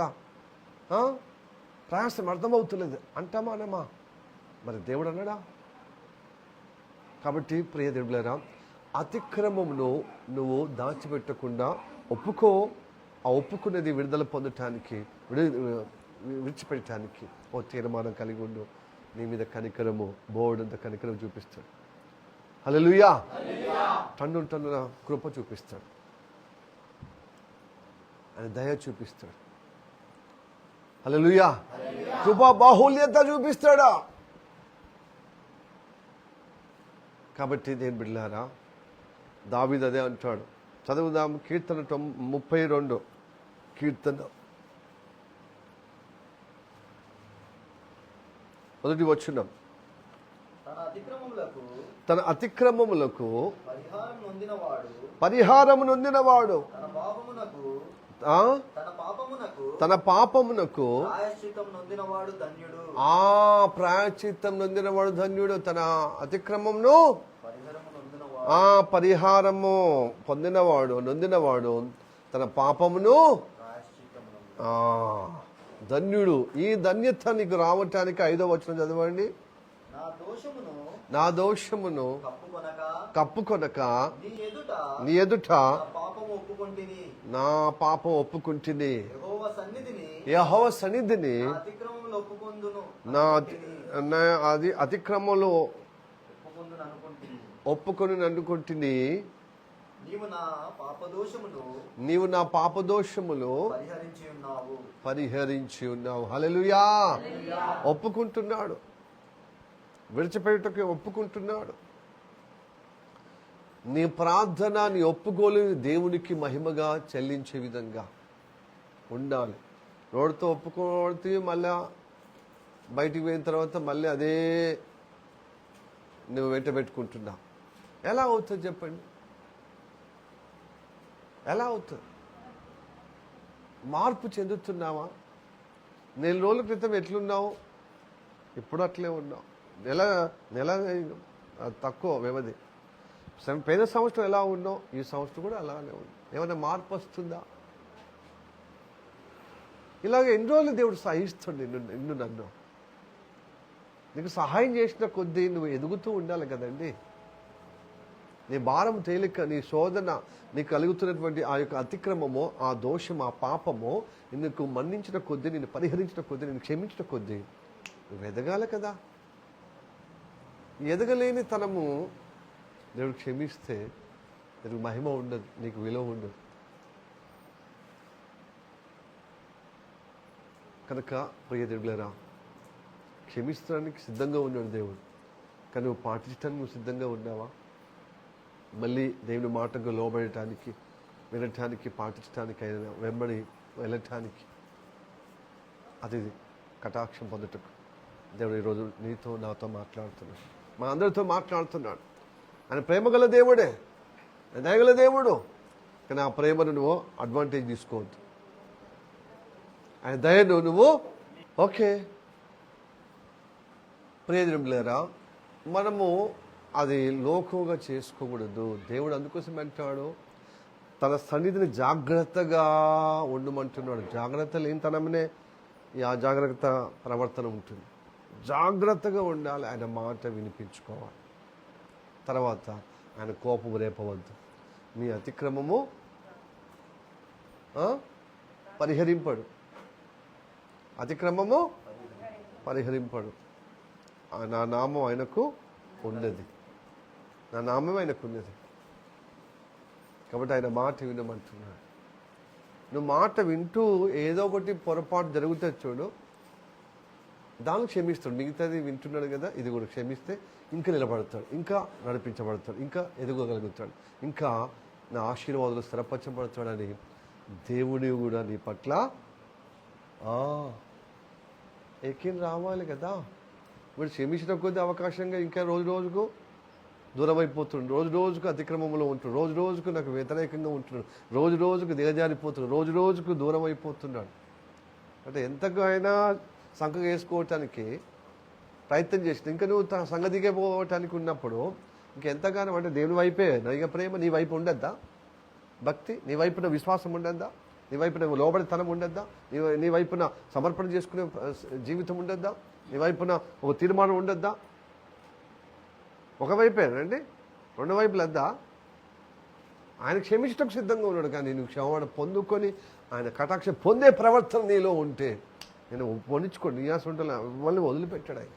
ప్రయాసం అర్థమవుతలేదు అంటామా అనమా? మరి దేవుడు అన్నాడా? కాబట్టి ప్రియ దేవులారా, అతిక్రమమును నువ్వు దాచిపెట్టకుండా ఒప్పుకో. ఆ ఒప్పుకున్నది విడుదల పొందటానికి, విడిచిపెట్టడానికి ఓ తీర్మానం కలిగి ఉండు. నీ మీద కనికరము, బోర్డంత కనికరం చూపిస్తాడు. హల్లెలూయా. టన్నున కృప చూపిస్తాడు. ఆయన దయ చూపిస్తాడు. హల్లెలూయా. కృపా బాహుల్యత చూపిస్తాడా. కాబట్టి దేని బిడ్డలారా, దావీదు అదే అంటాడు. చదువుదాం కీర్తన 32 కీర్తన 1 వచనం. తన అతిక్రమములకు పరిహారము నొందినవాడు తన పాపమునకు ప్రాయశ్చిత్తం నొందినవాడు ధన్యుడు. తన అతిక్రమమును పరిహారము పొందినవాడు నొందినవాడు తన పాపమును ధన్యుడు. ఈ ధన్యత నీకు రావటానికి 5వ వచనం చదవండి. నా దోషమును కప్పుకొనక నీ ఎదుట నా పాపం ఒప్పుకుంటుని యెహోవా సన్నిధిని నా అది అతిక్రమంలో ఒప్పుకొని అనుకుంటుని. నీవు నా పాపదోషములు పరిహరించి ఉన్నావు. హల్లెలూయా. ఒప్పుకుంటున్నాడు, విడిచిపెట్టుటకు ఒప్పుకుంటున్నాడు. నీ ప్రార్థన, నీ ఒప్పుకోలు దేవునికి మహిమగా చెల్లించే విధంగా ఉండాలి. నోటితో ఒప్పుకోడితే మళ్ళా బయటికి పోయిన తర్వాత మళ్ళీ అదే నువ్వు వెంట పెట్టుకుంటున్నావు. ఎలా అవుతుంది చెప్పండి? ఎలా అవుతుంది? మార్పు చెందుతున్నావా? 4 రోజుల క్రితం ఎట్లున్నావు, ఇప్పుడు అట్లే ఉన్నావు. నెల తక్కువ వ్యవధి. పోయిన సంవత్సరం ఎలా ఉన్నావు, ఈ సంవత్సరం కూడా అలానే ఉంది. ఏమైనా మార్పు వస్తుందా? ఇలాగ ఎన్ని రోజులు దేవుడు సహిస్తుంది నిన్ను నన్ను. నీకు సహాయం చేసిన కొద్దీ నువ్వు ఎదుగుతూ ఉండాలి కదండి. నీ భారం తేలిక, నీ శోధన, నీకు కలుగుతున్నటువంటి ఆ యొక్క అతిక్రమము, ఆ దోషం, ఆ పాపము నిన్ను మన్నించిన కొద్దీ, నిన్ను పరిహరించిన కొద్దీ, నిన్ను క్షమించిన కొద్దీ నువ్వు ఎదగాలి కదా. ఎదగలేని తనము దేవుడు క్షమిస్తే నీకు మహిమ ఉండదు, నీకు విలువ ఉండదు. కనుక ప్రియ దేవులారా, క్షమించడానికి సిద్ధంగా ఉన్నాడు దేవుడు. కానీ నువ్వు పాటించడానికి నువ్వు సిద్ధంగా ఉన్నావా? మళ్ళీ దేవుని మాటకు లోబడటానికి, వినటానికి, పాటించడానికి, అయినా వెంబడి వెళ్ళటానికి, అది కటాక్షం పొందటకు దేవుడు ఈరోజు నీతో నాతో మాట్లాడుతున్నాడు, మా అందరితో మాట్లాడుతున్నాడు. ఆయన ప్రేమగల దేవుడే, దయగల దేవుడు. కానీ ఆ ప్రేమను నువ్వు అడ్వాంటేజ్ తీసుకోవద్దు. ఆయన దయను నువ్వు ఓకే. ప్రియదేవులారా, మనము అది లోకుగా చేసుకోకూడదు. దేవుడు అందుకోసం అంటాడు, తన సన్నిధిని జాగ్రత్తగా ఉండమంటున్నాడు. జాగ్రత్త లేనితనమే ఈ అజాగ్రత్త ప్రవర్తన ఉంటుంది. జాగ్రత్తగా ఉండాలి, ఆయన మాట వినిపించుకోవాలి. తర్వాత ఆయన కోపం రేపవద్దు. మీ అతిక్రమము పరిహరింపడు, అతిక్రమము పరిహరింపడు. నా నామం ఆయనకు ఉన్నది, నా నామం ఆయనకు ఉన్నది. కాబట్టి ఆయన మాట వినమంటున్నాడు. నువ్వు మాట వింటూ ఏదో ఒకటి పొరపాటు జరుగుతుంది చూడు, దాన్ని క్షమిస్తాడు. మిగతాది వింటున్నాడు కదా, ఇది కూడా క్షమిస్తే ఇంకా నిలబడతాడు, ఇంకా నడిపించబడతాడు, ఇంకా ఎదుగగలుగుతాడు, ఇంకా నా ఆశీర్వాదాలు స్థిరపరచబడతాడని దేవుడి కూడా నీ పట్ల ఎక్కిన రావాలి కదా. వీడు క్షమించిన కొద్ది అవకాశంగా ఇంకా రోజు రోజుకు దూరం అయిపోతుండు, రోజు రోజుకు అతిక్రమంలో ఉంటున్నాడు, రోజు రోజుకు నాకు వ్యతిరేకంగా ఉంటున్నాడు, రోజు రోజుకు దిగజారిపోతున్నాడు, రోజు రోజుకు దూరం అయిపోతున్నాడు. అంటే ఎంతగా అయినా సంఖ వేసుకోవటానికి ప్రయత్నం చేసిన, ఇంకా నువ్వు సంఘ దిగిపోవటానికి ఉన్నప్పుడు ఇంకెంతగానో అంటే దేవుని వైపే నైగ ప్రేమ నీ వైపు ఉండద్దా, భక్తి నీ వైపున విశ్వాసం ఉండద్దా, నీ వైపున లోబడితనం ఉండద్దా, నీ వైపున సమర్పణ చేసుకునే జీవితం ఉండద్దా, నీ వైపున ఒక తీర్మానం ఉండద్దా? ఒకవైపేనండి, రెండు వైపులద్దా? ఆయన క్షమించటం సిద్ధంగా ఉన్నాడు. కానీ నువ్వు క్షమాపణ పొందుకొని ఆయన కటాక్ష పొందే ప్రవర్తన నీలో ఉంటే నేను పొందించుకోండి, నీయాసం ఉంటే మళ్ళీ వదిలిపెట్టాడు ఆయన.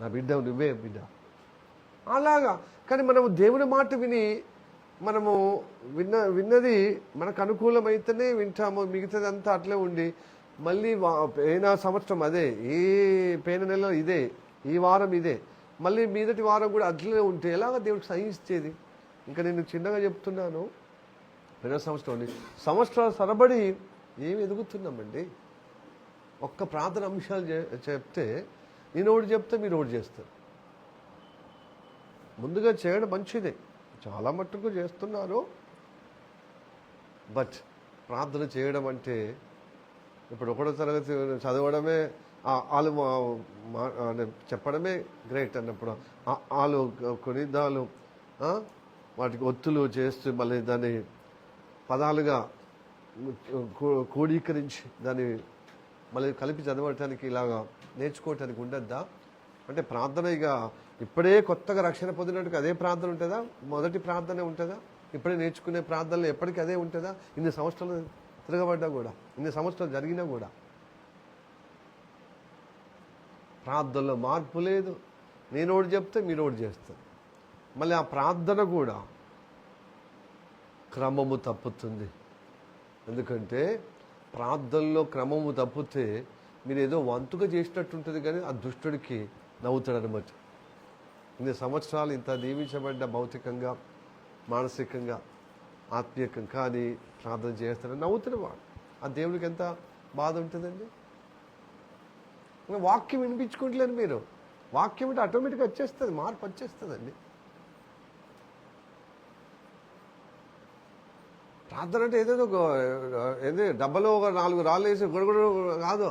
నా బిడ్డ నువ్వే బిడ్డ అలాగా. కానీ మనం దేవుని మాట విని మనము విన్నది మనకు అనుకూలమైతేనే వింటాము, మిగతాదంతా అట్లే ఉండి మళ్ళీ పోయిన సంవత్సరం అదే, ఈ పోయిన నెల ఇదే, ఈ వారం ఇదే, మళ్ళీ మీదటి వారం కూడా అట్లనే ఉంటే ఎలాగ దేవుడికి సహించేది? ఇంకా నేను చిన్నగా చెప్తున్నాను, పోయిన సంవత్సరాల తరబడి ఏమి ఎదుగుతున్నామండి? ఒక్క ప్రార్థన అంశాలు చెప్తే నేను ఒకటి చెప్తే మీరు ఒకటి చేస్తారు. ముందుగా చేయడం మంచిదే, చాలా మట్టుకు చేస్తున్నారు. బట్ ప్రార్థన చేయడం అంటే ఇప్పుడు ఒకటో తరగతి చదవడమే, వాళ్ళు చెప్పడమే గ్రేట్ అన్నప్పుడు వాళ్ళు కొనిదాలు వాటికి ఒత్తులు చేస్తూ మళ్ళీ దాన్ని పదాలుగా క్రోడీకరించి దాన్ని మళ్ళీ కలిపి చదవటానికి ఇలాగా నేర్చుకోవటానికి ఉండద్దా? అంటే ప్రార్థన ఇక ఇప్పుడే కొత్తగా రక్షణ పొందినట్టుగా అదే ప్రార్థన ఉంటుందా? మొదటి ప్రార్థనే ఉంటుందా? ఇప్పుడే నేర్చుకునే ప్రార్థనలు ఎప్పటికీ అదే ఉంటుందా? ఇన్ని సంవత్సరాలు తిరగబడ్డా కూడా, ఇన్ని సంవత్సరాలు జరిగినా కూడా ప్రార్థనలో మార్పు లేదు. నేను ఒకటి చెప్తే మీరు ఒకటి చేస్తారు. మళ్ళీ ఆ ప్రార్థన కూడా క్రమము తప్పుతుంది. ఎందుకంటే ప్రార్థనలో క్రమము తప్పితే మీరు ఏదో వంతుగా చేసినట్టు ఉంటుంది, కానీ ఆ దుష్టుడికి నవ్వుతాడనమాట. ఇన్ని సంవత్సరాలు ఇంత దీవించబడ్డ భౌతికంగా, మానసికంగా, ఆత్మీయంగా కానీ ప్రార్థన చేస్తాడని నవ్వుతున్నవాడు. ఆ దేవుడికి ఎంత బాధ ఉంటుందండి. వాక్యం వినిపించుకుంటలేరు మీరు. వాక్యం అంటే ఆటోమేటిక్గా వచ్చేస్తుంది, మార్పు వచ్చేస్తుందండి. ప్రార్థన అంటే ఏదేదో డబ్బలో ఒక 4 రాళ్ళు వేసి గొడగొడ కాదు.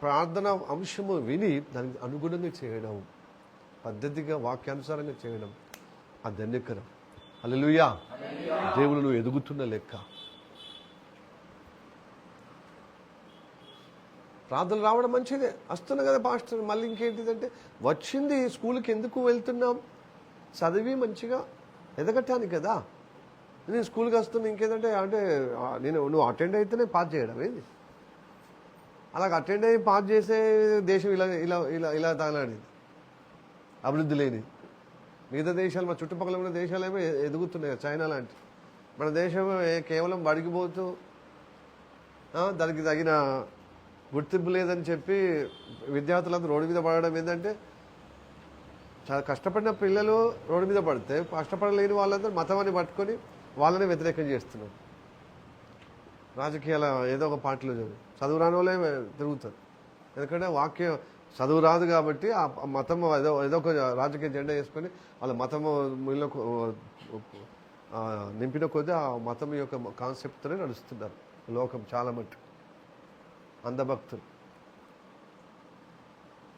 ప్రార్థన అంశము విని దానికి అనుగుణంగా చేయడం, పద్ధతిగా వాక్యానుసారంగా చేయడం ఆ ధన్యకరం. హల్లెలూయా. దేవుడు నువ్వు ఎదుగుతున్న లెక్క. ప్రార్థన రావడం మంచిదే, వస్తున్నా కదా పాస్టర్. మళ్ళీ ఇంకేంటిదంటే వచ్చింది స్కూల్కి ఎందుకు వెళ్తున్నాం? చదివి మంచిగా ఎదగటానికి కదా. నేను స్కూల్కి వస్తున్నా ఇంకేంటంటే నువ్వు అటెండ్ అయితేనే పాస్ చేయడం ఏంది? అలాగ అటెండ్ అయ్యి పాస్ చేసే దేశం ఇలా ఇలా ఇలా ఇలా తాగలాడింది, అభివృద్ధి లేని. మిగతా దేశాలు, మా చుట్టుపక్కల ఉన్న దేశాలేమో ఎదుగుతున్నాయి, చైనా లాంటి. మన దేశం కేవలం బడికిపోతూ దానికి తగిన గుర్తింపు లేదని చెప్పి విద్యార్థులందరూ రోడ్డు మీద పడడం ఏంటంటే, చాలా కష్టపడిన పిల్లలు రోడ్డు మీద పడితే కష్టపడలేని వాళ్ళందరూ మతాన్ని పట్టుకొని వాళ్ళని వ్యతిరేకం చేస్తున్నారు. రాజకీయాల ఏదో ఒక పార్టీలో చదువు రాని వాళ్ళే తిరుగుతారు. ఎందుకంటే వాక్యం చదువు రాదు కాబట్టి ఆ మతం ఏదో ఒక రాజకీయ జెండా వేసుకొని వాళ్ళ మతము నింపిన కొద్దీ ఆ మతం యొక్క కాన్సెప్ట్తోనే నడుస్తున్నారు లోకం. చాలా మట్టు అంధభక్తులు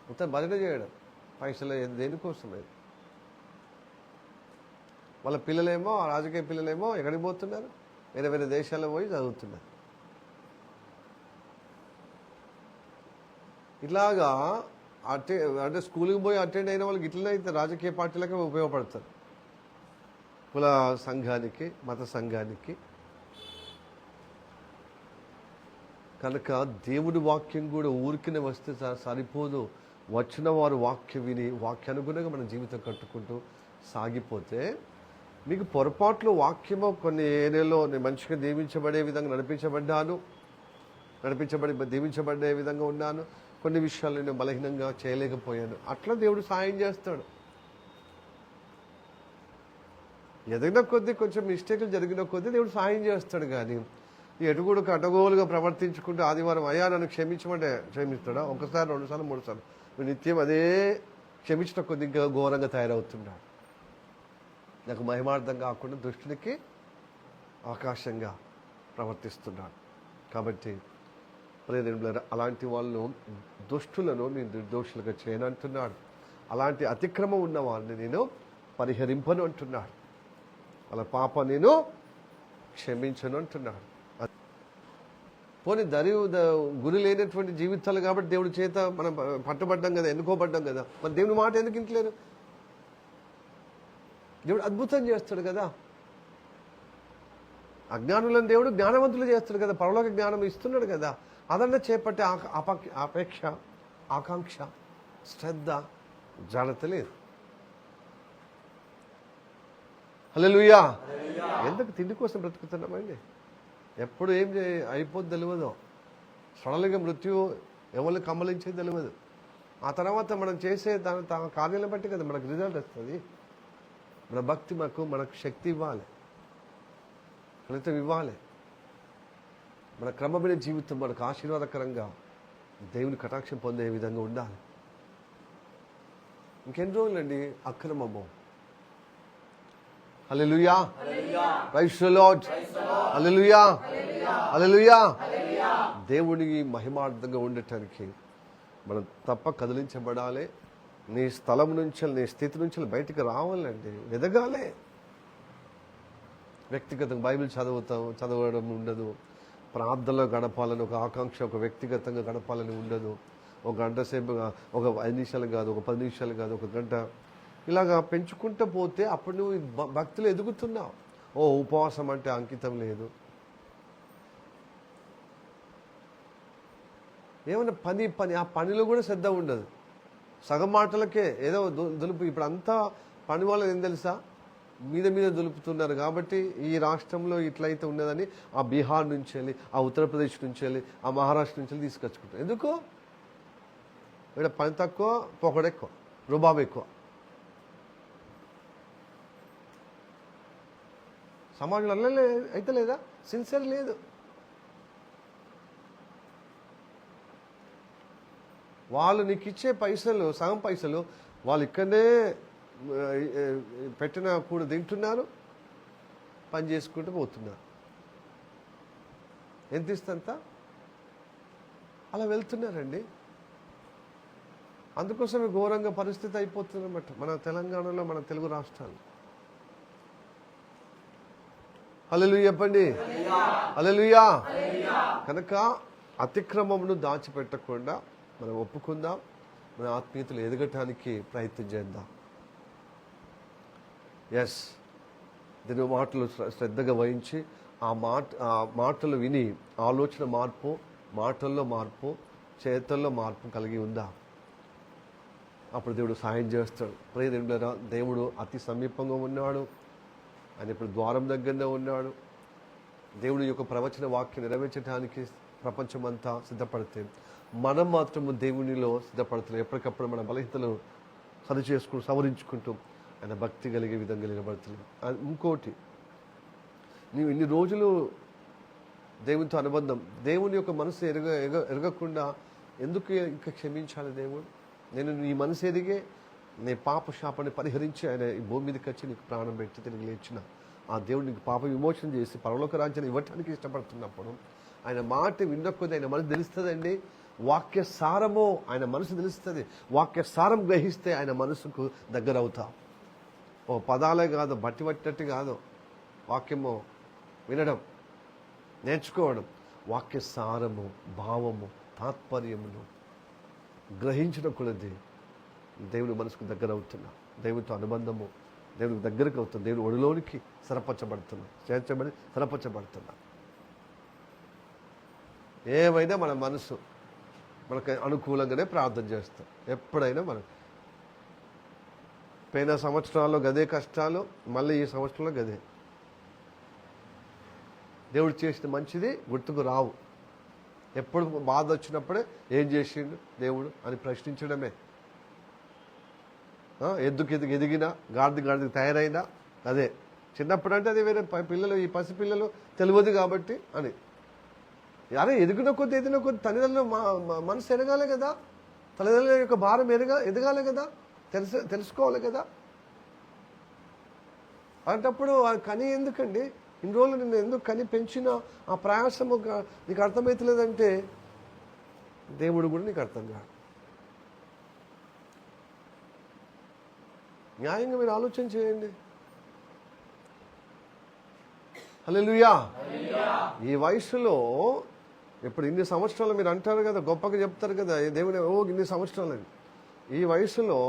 మొత్తం భజన చేయడం, పైసలు దేనికోసమే. వాళ్ళ పిల్లలేమో, రాజకీయ పిల్లలేమో ఎక్కడికి పోతున్నారు? వేరే వేరే దేశాల్లో పోయి చదువుతున్నారు. ఇలాగా అంటే స్కూల్కి పోయి అటెండ్ అయిన వాళ్ళకి ఇట్లనే అయితే రాజకీయ పార్టీలకే ఉపయోగపడతారు. కుల సంఘానికి, మత సంఘానికి. కనుక దేవుడి వాక్యం కూడా ఊరికినే వస్తే సరిపోదు. వచ్చిన వారు వాక్యం విని వాక్యానుగుణంగా మన జీవితం కట్టుకుంటూ సాగిపోతే మీకు పొరపాట్లు వాక్యమో కొన్ని ఏరియాలో నేను మంచిగా దీవించబడే విధంగా దీవించబడే విధంగా ఉన్నాను, కొన్ని విషయాలు నేను బలహీనంగా చేయలేకపోయాను. అట్లా దేవుడు సాయం చేస్తాడు. ఎదిగిన కొద్దీ కొంచెం మిస్టేక్లు జరిగిన కొద్దీ దేవుడు సాయం చేస్తాడు. కానీ ఎటుగుడుకు అటగోలుగా ప్రవర్తించుకుంటూ ఆదివారం అయ్యా నన్ను క్షమించమంటే క్షమిస్తాడా? ఒకసారి, 2 సార్లు, 3 సార్లు నిత్యం అదే క్షమించిన కొద్ది ఇంకా ఘోరంగా తయారవుతున్నాడు. నాకు మహిమార్థం కాకుండా దుష్టునికి ఆకాశంగా ప్రవర్తిస్తున్నాడు. కాబట్టి అలాంటి వాళ్ళు దుష్టులను నేను నిర్దోషులుగా చేయనంటున్నాడు. అలాంటి అతిక్రమం ఉన్న వారిని నేను పరిహరింపను అంటున్నాడు. వాళ్ళ పాప నేను క్షమించను అంటున్నాడు. పోనీ గురి లేనటువంటి జీవితాలు కాబట్టి దేవుడి చేత మనం పట్టబడ్డాం కదా, ఎన్నుకోబడ్డాం కదా. మరి దేవుని మాట ఎందుకు ఇంట్లేరు? దేవుడు అద్భుతం చేస్తాడు కదా. అజ్ఞానులను దేవుడు జ్ఞానవంతులు చేస్తాడు కదా, పరలోక జ్ఞానం ఇస్తున్నాడు కదా. అదన్నా చేపట్టే అపేక్ష, ఆకాంక్ష, శ్రద్ధ, జాగ్రత్త లేదు. హల్లెలూయా. ఎందుకు? తిండి కోసం బ్రతుకుతున్నామండి. ఎప్పుడు ఏం అయిపోద్ది తెలియదు. సడన్గా మృత్యు ఎవరిని కమ్మలించేది తెలియదు. ఆ తర్వాత మనం చేసే దాని కార్యాలను బట్టి కదా మనకు రిజల్ట్ వస్తుంది. మన భక్తి మనకు శక్తి ఇవ్వాలి, ఫలితం ఇవ్వాలి. మన క్రమమైన జీవితం మనకు ఆశీర్వాదకరంగా దేవుని కటాక్షం పొందే విధంగా ఉండాలి. ఇంకెన్ని రోజులండి అక్రమము. హల్లెలూయా, ప్రైజ్ ది లార్డ్, హల్లెలూయా, హల్లెలూయా. దేవునికి మహిమార్థంగా ఉండటానికి మనం తప్ప కదిలించబడాలి. నీ స్థలం నుంచి, నీ స్థితి నుంచి బయటికి రావాలండి, ఎదగాలి. వ్యక్తిగతంగా బైబిల్ చదవడం ఉండదు, ప్రార్థనలో గడపాలని ఒక ఆకాంక్ష, ఒక వ్యక్తిగతంగా గడపాలని ఉండదు. ఒక గంట సేపు, ఒక 5 నిమిషాలు కాదు, ఒక 10 నిమిషాలు కాదు, ఒక గంట, ఇలాగా పెంచుకుంటూ పోతే అప్పుడు నువ్వు భక్తిలో ఎదుగుతున్నావు. ఉపవాసం అంటే అంకితం లేదు. ఏమన్నా పని ఆ పనిలో కూడా శ్రద్ధ ఉండదు. సగం మాటలకే ఏదో దులుపు. ఇప్పుడు అంతా పని వాళ్ళు ఏం తెలుసా, మీద దులుపుతున్నారు. కాబట్టి ఈ రాష్ట్రంలో ఇట్లయితే ఉన్నదని ఆ బీహార్ నుంచి వెళ్ళి, ఆ ఉత్తరప్రదేశ్ నుంచి వెళ్ళి, ఆ మహారాష్ట్ర నుంచి వెళ్ళి తీసుకొచ్చుకుంటారు. ఎందుకు? ఇక్కడ పని తక్కువ, పొగడెక్కువ, రుబాబు ఎక్కువ. సమాజంలో అయితే లేదా, సిన్సియర్ లేదు. వాళ్ళు నీకు ఇచ్చే పైసలు, సగం పైసలు వాళ్ళు ఇక్కడనే పెట్టిన కూడా తింటున్నారు, పని చేసుకుంటూ పోతున్నారు. ఎంత ఇస్తంత అలా వెళ్తున్నారండి. అందుకోసమే ఘోరంగా పరిస్థితి అయిపోతుందన్నమాట మన తెలంగాణలో, మన తెలుగు రాష్ట్రాలు. హల్లెలూయా చెప్పండి, హల్లెలూయా. కనుక అతిక్రమమును దాచిపెట్టకుండా మనం ఒప్పుకుందాం, మన ఆత్మీయతలు ఎదగటానికి ప్రయత్నం చేద్దాం. ఎస్, దీని మాటలు శ్రద్ధగా వహించి ఆ మాటలు విని ఆలోచన మార్పు, మాటల్లో మార్పు, చేతల్లో మార్పు కలిగి ఉందా, అప్పుడు దేవుడు సహాయం చేస్తాడు. ప్రియదేవులారా, దేవుడు అతి సమీపంగా ఉన్నాడు. ఆయన ఇప్పుడు ద్వారం దగ్గరనే ఉన్నాడు. దేవుడి యొక్క ప్రవచన వాక్యం నెరవేర్చడానికి ప్రపంచమంతా సిద్ధపడితే మనం మాత్రము దేవునిలో సిద్ధపడుతున్నాం. ఎప్పటికప్పుడు మన బలహీనతలు సరిచేసుకుంటూ, సవరించుకుంటూ ఆయన భక్తి కలిగే విధంగా నిలబడుతున్నాం. ఇంకోటి, నీవు ఇన్ని రోజులు దేవునితో అనుబంధం, దేవుని యొక్క మనసు ఎరగకుండా ఎందుకు ఇంకా క్షమించాలి దేవుడు? నేను నీ మనసు ఎదిగే నీ పాప శాపాన్ని పరిహరించి ఆయన ఈ భూమి మీదకి వచ్చి నీకు ప్రాణం పెట్టి తిరిగి లేచిన ఆ దేవుడు నీకు పాప విమోచన చేసి పరలోక రాజ్యాన్ని ఇవ్వటానికి ఇష్టపడుతున్నప్పుడు ఆయన మాట వినకొద్ది ఆయన మనసు తెలుస్తుందండి. వాక్య సారము ఆయన మనసు తెలుస్తుంది. వాక్య సారం గ్రహిస్తే ఆయన మనసుకు దగ్గర అవుతాం. పదాలే కాదు, బట్టి పట్టినట్టు కాదు, వాక్యము వినడం, నేర్చుకోవడం, వాక్య సారము, భావము, తాత్పర్యమును గ్రహించిన కొలది దేవుని మనసుకు దగ్గర అవుతున్నా, దేవునితో అనుబంధము దేవునికి దగ్గరకు అవుతుంది, దేవుని ఒడిలోనికి సరపరచబడుతున్నా, చేర్చబడి సరపరచబడుతున్నా. ఏమైనా మన మనసు మనకు అనుకూలంగానే ప్రార్థన చేస్తాం. ఎప్పుడైనా మనం పోయిన సంవత్సరాల్లో గదే కష్టాలు, మళ్ళీ ఈ సంవత్సరంలో గదే. దేవుడు చేసిన మంచిది గుర్తుకు రావు. ఎప్పుడు బాధ వచ్చినప్పుడే ఏం చేసిండు దేవుడు అని ప్రశ్నించడమే. ఎద్దుకు ఎదిగినా, గాడిదకి తయారైనా అదే. చిన్నప్పుడు అంటే అది వేరే, పిల్లలు, ఈ పసిపిల్లలు తెలియదు కాబట్టి అని. అరే ఎదిగిన కొద్ది తల్లిదండ్రులు మనసు ఎదగాలి కదా, తల్లిదండ్రుల యొక్క భారం ఎదగాలి కదా, తెలుసుకోవాలి కదా. అలాంటప్పుడు కని ఎందుకండి, ఇన్ని రోజులు నిన్ను ఎందుకు కని పెంచిన ఆ ప్రయాసము నీకు అర్థమవుతలేదంటే దేవుడు కూడా నీకు అర్థం కాదు. న్యాయంగా మీరు ఆలోచన చేయండి. హల్లెలూయా. ఈ వయసులో ఇప్పుడు ఇన్ని సంవత్సరాలు మీరు అంటారు కదా, గొప్పగా చెప్తారు కదా దేవుని, ఇన్ని సంవత్సరాలని. ఈ వయసులో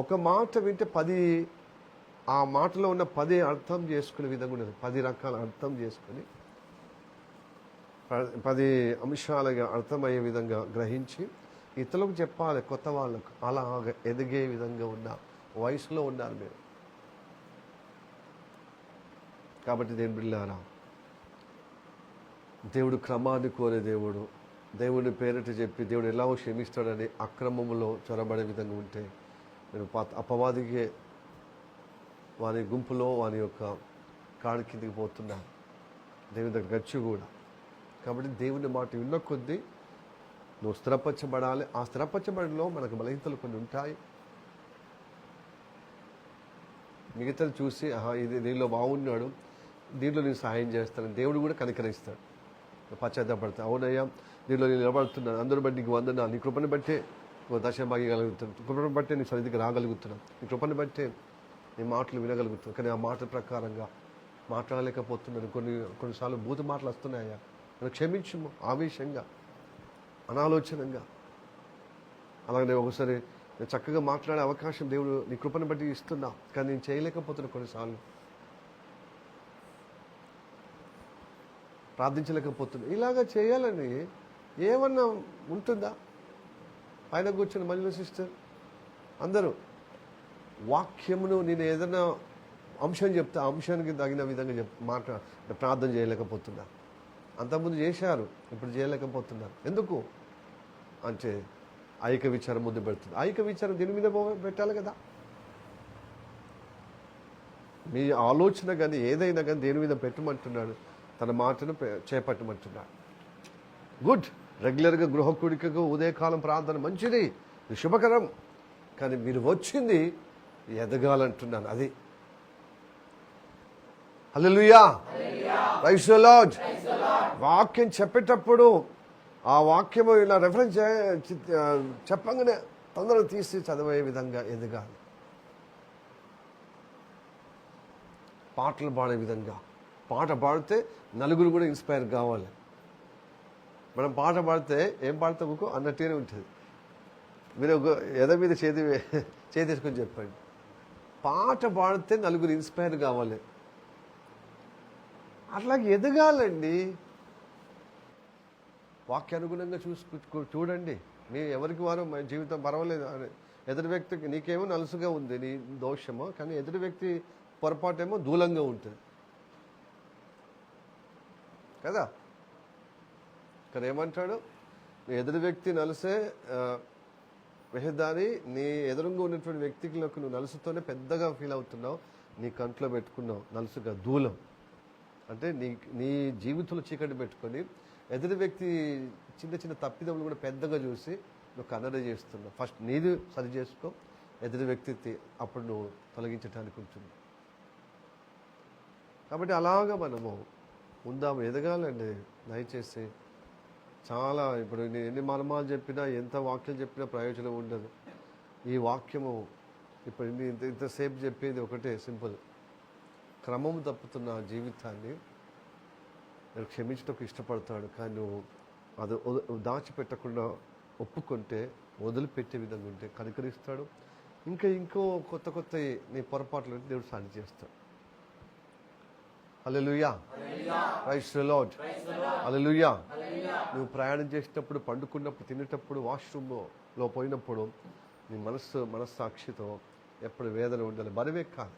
ఒక మాట వింటే 10 ఆ మాటలో ఉన్న 10 అర్థం చేసుకునే విధంగా ఉండదు. 10 రకాల అర్థం చేసుకుని 10 అంశాలుగా అర్థమయ్యే విధంగా గ్రహించి ఇతరులకు చెప్పాలి, కొత్త వాళ్ళకు. అలాగ ఎదిగే విధంగా ఉన్న వయసులో ఉన్నారు మీరు. కాబట్టి దేవుని బిడ్డలారా, దేవుడు క్రమాన్ని కోరే దేవుడు. దేవుని పేరిట చెప్పి దేవుడు ఎలా క్షమిస్తాడని అక్రమంలో చొరబడే విధంగా ఉంటే నేను అపవాదికి వాని గుంపులో వాని యొక్క కాడి కిందికి పోతున్నా, దేవుని దగ్గర గచ్చు కూడా. కాబట్టి దేవుని మాట విన్న కొద్దీ నువ్వు స్థిరపరచబడాలి. ఆ స్థిరపరచబడిలో మనకు బలహీనతలు కొన్ని ఉంటాయి. మిగతాది చూసి ఇది దీనిలో బాగున్నాడు, దీంట్లో నేను సహాయం చేస్తాను, దేవుడు కూడా కనికరిస్తాడు. పశ్చాత్తాపడతా, అవునయ్యా దీనిలో నేను నిలబడుతున్నాను, అందరూ బట్టి నీకు వందనాలు, నీ కృపను బట్టే నువ్వు దశభాగగలుగుతున్నాను, కృపను బట్టే నీ సన్నిధికి రాగలుగుతున్నాను, నీ కృపను బట్టే నీ మాటలు వినగలుగుతున్నాను. కానీ ఆ మాటల ప్రకారంగా మాట్లాడలేకపోతున్నాను. కొన్నిసార్లు బూతు మాటలు వస్తున్నాయా, నన్ను క్షమించుము, ఆవేశంగా అనాలోచనంగా. అలాగే ఒకసారి నేను చక్కగా మాట్లాడే అవకాశం దేవుడు నీ కృపను బట్టి ఇస్తున్నా, కానీ నేను చేయలేకపోతున్నా. కొన్నిసార్లు ప్రార్థించలేకపోతున్నా. ఇలాగా చేయాలని ఏమన్నా ఉంటుందా? పైన కూర్చుని మధ్యలో సిస్టర్ అందరూ వాక్యమును నేను ఏదైనా అంశం చెప్తే ఆ అంశానికి తగిన విధంగా ప్రార్థన చేయలేకపోతున్నా. అంతకుముందు చేశారు, ఇప్పుడు చేయలేకపోతున్నారు. ఎందుకు అంటే ఐక విచారం ముందు పెడుతుంది. ఐక విచారం దీని మీద పెట్టాలి కదా. మీ ఆలోచన కానీ ఏదైనా కానీ దేని మీద పెట్టమంటున్నాడు, తన మాటను చేపట్టమంటున్నాడు. గుడ్. రెగ్యులర్గా గృహ కూడికకు ఉదయకాలం ప్రార్థన మంచిది, శుభకరం. కానీ మీరు వచ్చింది ఎదగాలంటున్నాను. అది హల్లెలూయా, ప్రైజ్ ది లార్డ్. వాక్యం చెప్పేటప్పుడు ఆ వాక్యము ఇలా రెఫరెన్స్ చెప్పంగానే తొందరగా తీసి చదివే విధంగా ఎదగాలి. పాటలు పాడే విధంగా, పాట పాడితే నలుగురు కూడా ఇన్స్పైర్ కావాలి. మనం పాట పాడితే ఏం పాడతాము అన్నట్టుగానే ఉంటుంది. మీరు ఎద మీద చేతిసుకొని చెప్పండి. పాట పాడితే నలుగురు ఇన్స్పైర్ కావాలి. అట్లాగే ఎదగాలండి. వాక్యానుగుణంగా చూడండి. మీ ఎవరికి వారు జీవితం పర్వాలేదు. ఎదుటి వ్యక్తికి నీకేమో నలుసుగా ఉంది నీ దోషమో, కానీ ఎదుటి వ్యక్తి పొరపాటేమో దూలంగా ఉంటుంది కదా. ఇక్కడ ఏమంటాడు, నీ ఎదుటి వ్యక్తి నలుసే వెహదారి, నీ ఎదురుగా ఉన్నటువంటి వ్యక్తికి నువ్వు నలుసుతోనే పెద్దగా ఫీల్ అవుతున్నావు, నీ కంట్లో పెట్టుకున్నావు నలుసుగా దూలం. అంటే నీ జీవితంలో చీకటి పెట్టుకొని ఎదుటి వ్యక్తి చిన్న చిన్న తప్పిదములు కూడా పెద్దగా చూసి నువ్వు కన్నడ చేస్తున్నావు. ఫస్ట్ నీది సరి చేసుకో, ఎదుటి వ్యక్తి అప్పుడు నువ్వు తొలగించడానికి ఉంటుంది. కాబట్టి అలాగా మనము ఉందాము, ఎదగాలండి. దయచేసి చాలా ఇప్పుడు నేను ఎన్ని మర్మాలు చెప్పినా, ఎంత వాక్యాలు చెప్పినా ప్రయోజనం ఉండదు. ఈ వాక్యము ఇప్పుడు ఇంతసేపు చెప్పేది ఒకటే సింపుల్. క్రమము తప్పుతున్న జీవితాన్ని నేను క్షమించడానికి ఇష్టపడతాడు. కానీ నువ్వు అది దాచిపెట్టకుండా ఒప్పుకుంటే, వదిలిపెట్టే విధంగా ఉంటే కనికరిస్తాడు. ఇంకో కొత్త నీ పొరపాట్లు దేవుడు సాధి చేస్తాడు. హల్లెలూయా, ప్రైజ్ ది లార్డ్. హల్లెలూయా. నువ్వు ప్రయాణం చేసేటప్పుడు, పండుకున్నప్పుడు, తినేటప్పుడు, వాష్రూమ్లో పోయినప్పుడు నీ మనస్సాక్షితో ఎప్పుడు వేదన ఉండాలి, బరువెక్కాలి.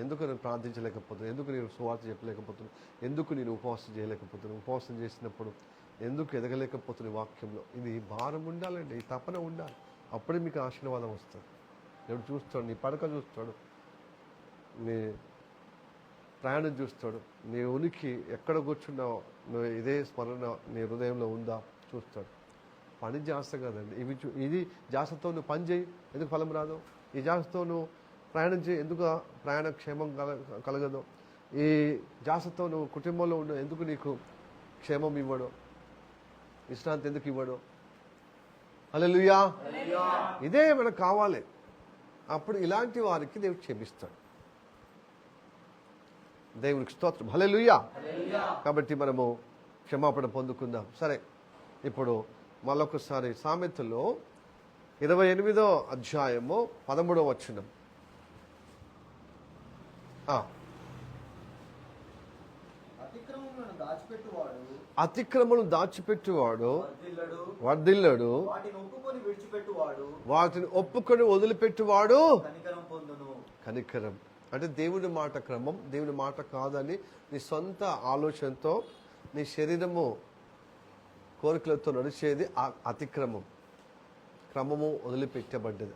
ఎందుకు నేను ప్రార్థించలేకపోతున్నాను, ఎందుకు నేను సువార్త చెప్పలేకపోతున్నాను, ఎందుకు నేను ఉపవాసం చేయలేకపోతున్నాను, ఉపవాసం చేసినప్పుడు ఎందుకు ఎదగలేకపోతున్న వాక్యంలో. ఇది భారం ఉండాలండి, ఈ తపన ఉండాలి. అప్పుడే మీకు ఆశీర్వాదం వస్తుంది. దేవుడు చూస్తాడు, నీ పడక చూస్తాడు, నీ ప్రయాణం చూస్తాడు, నీ ఉనికి ఎక్కడ కూర్చున్నావు, నువ్వు ఇదే స్మరణ నీ హృదయంలో ఉందా చూస్తాడు. పని జాస్త కదండి, ఇది జాస్తతో నువ్వు పని చేయి, ఎందుకు ఫలం రాదు. ఈ జాస్తతో నువ్వు ప్రయాణం చేయి, ఎందుకు ప్రయాణ క్షేమం కలగదు. ఈ జాస్తతో నువ్వు కుటుంబంలో ఉన్న, ఎందుకు నీకు క్షేమం ఇవ్వడు, విశ్రాంతి ఎందుకు ఇవ్వడు. హల్లెలూయా. ఇదే మనకు కావాలి. అప్పుడు ఇలాంటి వారికి దేవుడు క్షమిస్తాడు. దేవునికి స్తోత్రం. హల్లెలూయా. కాబట్టి మనము క్షమాపణ పొందుకుందాం. సరే, ఇప్పుడు మళ్ళొకసారి సామెతలో 28వ అధ్యాయము 13వ వచనం. అతిక్రమను దాచిపెట్టువాడు వర్ధిల్లడు, వాటిని ఒప్పుకొని వదిలిపెట్టువాడు కనికరం. అంటే దేవుని మాట క్రమం, దేవుని మాట కాదని నీ సొంత ఆలోచనతో నీ శరీరము కోరికలతో నడిచేది అతిక్రమం. క్రమము వదిలిపెట్టబడ్డది,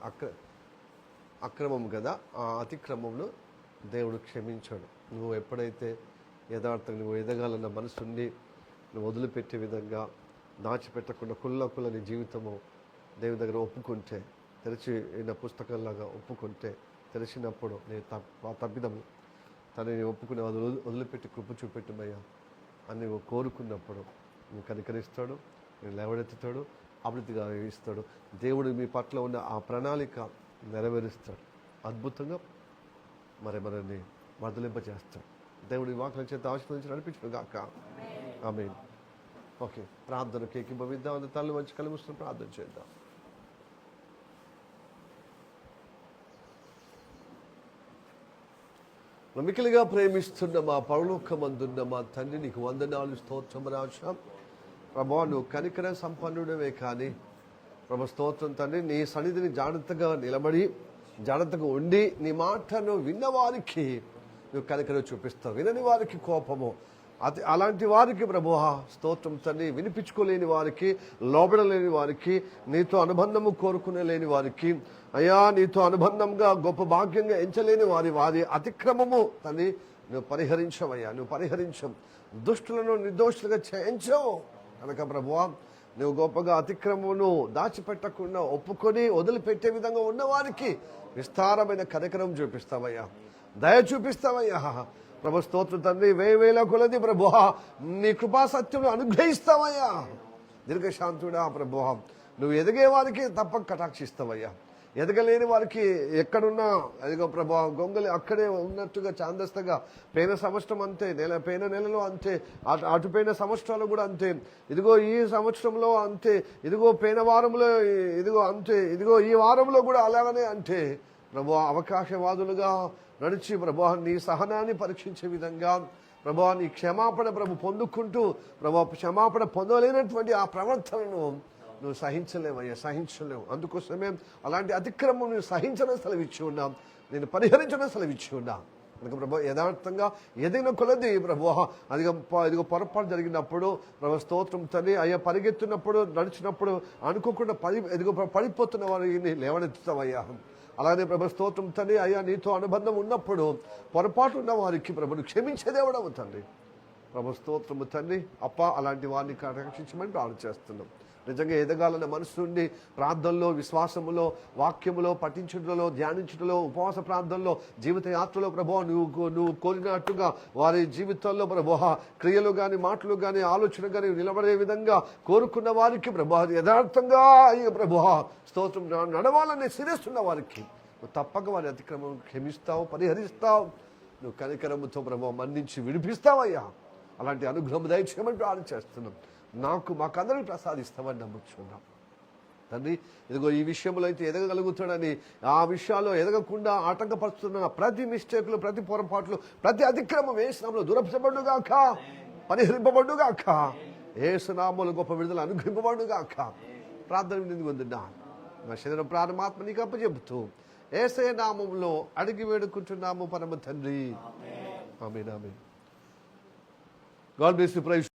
అక్రమం కదా. ఆ అతిక్రమంను దేవుడు క్షమించాడు. నువ్వు ఎప్పుడైతే యథార్థంగా నువ్వు ఎదగాలన్న మనసుండి నువ్వు వదిలిపెట్టే విధంగా దాచిపెట్టకుండా కుల్ల నీ జీవితము దేవుని దగ్గర ఒప్పుకుంటే, తెరిచిన పుస్తకంలాగా ఒప్పుకుంటే, తెలిసినప్పుడు నేను తప్పిదము తనని ఒప్పుకునే వదిలిపెట్టి కృప చూపెట్టుమయ్యా అని నువ్వు కోరుకున్నప్పుడు నువ్వు కనికరిస్తాడు, నేను లేవనెత్తుతాడు, అభివృద్ధిగా ఇస్తాడు. దేవుడు మీ పట్ల ఉన్న ఆ ప్రణాళిక నెరవేరుస్తాడు. అద్భుతంగా మనల్ని వర్ధలింపజేస్తాడు. దేవుడి వాక్యం చేత ఆశీర్వదించి నడిపించడం గాక. ఆమేన్. ఓకే, ప్రార్థనకి ఏకీభవిద్దాం. అంత తల్లి మంచి కలిగిస్తున్న ప్రార్థన చేద్దాం. మిక్కిలిగా ప్రేమిస్తున్న మా పరలోకమందున్న మా తండ్రి, నీకు వందనాలు, స్తోత్రం రాజా. ప్రభా, నువ్వు కనికర సంపన్నుడవే కానీ ప్రభు స్తోత్రం తండ్రి, నీ సన్నిధిని జాగ్రత్తగా నిలబడి జాగ్రత్తగా ఉండి నీ మాటను విన్నవారికి నువ్వు కనికర చూపిస్తావు, వినని వారికి కోపము. అలాంటి వారికి ప్రభువా స్తోత్రం తండ్రి, వినిపించుకోలేని వారికి, లోబడలేని వారికి, నీతో అనుబంధము కోరుకునే లేని వారికి, అయ్యా నీతో అనుబంధంగా గొప్ప భాగ్యంగా ఎంచలేని వారి అతిక్రమము తండ్రి నువ్వు పరిహరించవయ్యా. నువ్వు పరిహరించం, దుష్టులను నిర్దోషులుగా చేయించవు కనుక ప్రభువా నువ్వు గొప్పగా అతిక్రమమును దాచిపెట్టకుండా ఒప్పుకొని వదిలిపెట్టే విధంగా ఉన్నవారికి విస్తారమైన కనికరం చూపిస్తావయ్యా, దయ చూపిస్తావయ్యా. ప్రభు స్తోత్రం తండ్రి, వేల కొలది ప్రభువా నీ కృపా సత్యమును అనుగ్రహిస్తావయ్యా. దీర్ఘశాంతుడా ప్రభువా, నువ్వు ఎదిగే వారికి తప్పక కటాక్షిస్తావయ్యా. ఎదగలేని వారికి ఎక్కడున్నా అదిగో ప్రభా గొంగలి అక్కడే ఉన్నట్టుగా చాందస్తగా పోయిన సంవత్సరం అంతే, పోయిన నెలలో అంతే, అటుపోయిన సంవత్సరాలు కూడా అంతే, ఇదిగో ఈ సంవత్సరంలో అంతే, ఇదిగో పోయిన వారంలో ఇదిగో అంతే, ఇదిగో ఈ వారంలో కూడా అలాగనే అంటే ప్రభా అవకాశవాదులుగా నడిచి ప్రభా నీ సహనాన్ని పరీక్షించే విధంగా ప్రభా నీ క్షమాపణ పొందుకుంటూ ప్రభా క్షమాపణ పొందలేనటువంటి ఆ ప్రవర్తనను నువ్వు సహించలేవయ్యా, సహించలేవు. అందుకోసమే అలాంటి అతిక్రమం నువ్వు సహించడం సెలవిచ్చి ఉన్నాం, నేను పరిహరించడం సెలవిచ్చి ఉన్నా. అందుకే ప్రభు యథార్థంగా ఎదిగిన కొలది ప్రభు అదిగో పొరపాటు జరిగినప్పుడు ప్రభు స్తోత్రం తండ్రి అయ్యా, పరిగెత్తున్నప్పుడు నడిచినప్పుడు అనుకోకుండా పడిపోతున్న వారిని లేవనెత్తుతావయ్యా. అలాగే ప్రభు స్తోత్రం తండ్రి అయ్యా, నీతో అనుబంధం ఉన్నప్పుడు పొరపాటు ఉన్న వారికి ప్రభుని క్షమించేదేవడము తండ్రి. ప్రభు స్తోత్రము తండ్రి అప్ప, అలాంటి వారిని రక్షించమని ప్రార్థన చేస్తున్నాం. నిజంగా ఎదగాలన్న మనసు నుండి ప్రార్థనలో, విశ్వాసములో, వాక్యములో, పఠించుటలో, ధ్యానించుటలో, ఉపవాస ప్రార్థనలో, జీవిత యాత్రలో ప్రభువా నువ్వు కోరినట్టుగా వారి జీవితాల్లో ప్రభువా క్రియలు కానీ, మాటలు కానీ, ఆలోచన కానీ నిలబడే విధంగా కోరుకున్న వారికి ప్రభువా యథార్థంగా అయ్యే ప్రభువా స్తోత్రం నడవాలని శిరస్తున్న వారికి నువ్వు తప్పక వారి అతిక్రమం క్షమిస్తావు, పరిహరిస్తావు. నువ్వు కనికరముతో ప్రభువా మన్నించి విడిపిస్తావయ్యా. అలాంటి అనుగ్రహం దయచేయమని ప్రార్థన చేస్తున్నాం. మాకందరికీ ప్రసాదిస్తామని నమ్ముచున్నాం తండ్రి. ఇదిగో ఈ విషయంలో అయితే ఎదగలుగుతాడని, ఆ విషయాల్లో ఎదగకుండా ఆటంకపరుస్తున్న ప్రతి మిస్టేకులు, ప్రతి పొరపాట్లు, ప్రతి అతిక్రమం యేసునామములో దూరపరచబడుగాక, పరిహరింపబడుగాక. యేసునామములో గొప్ప విడుదల అనుగ్రహింపబడుగాక. ప్రార్థన పొందున్నా మా శరీరం ప్రాణమాత్మ నీకు అప్పచెబుతూ యేసయ్య నామములో అడిగి వేడుకుంటున్నాము పరమ తండ్రి. Amen, amen. God bless you. Praise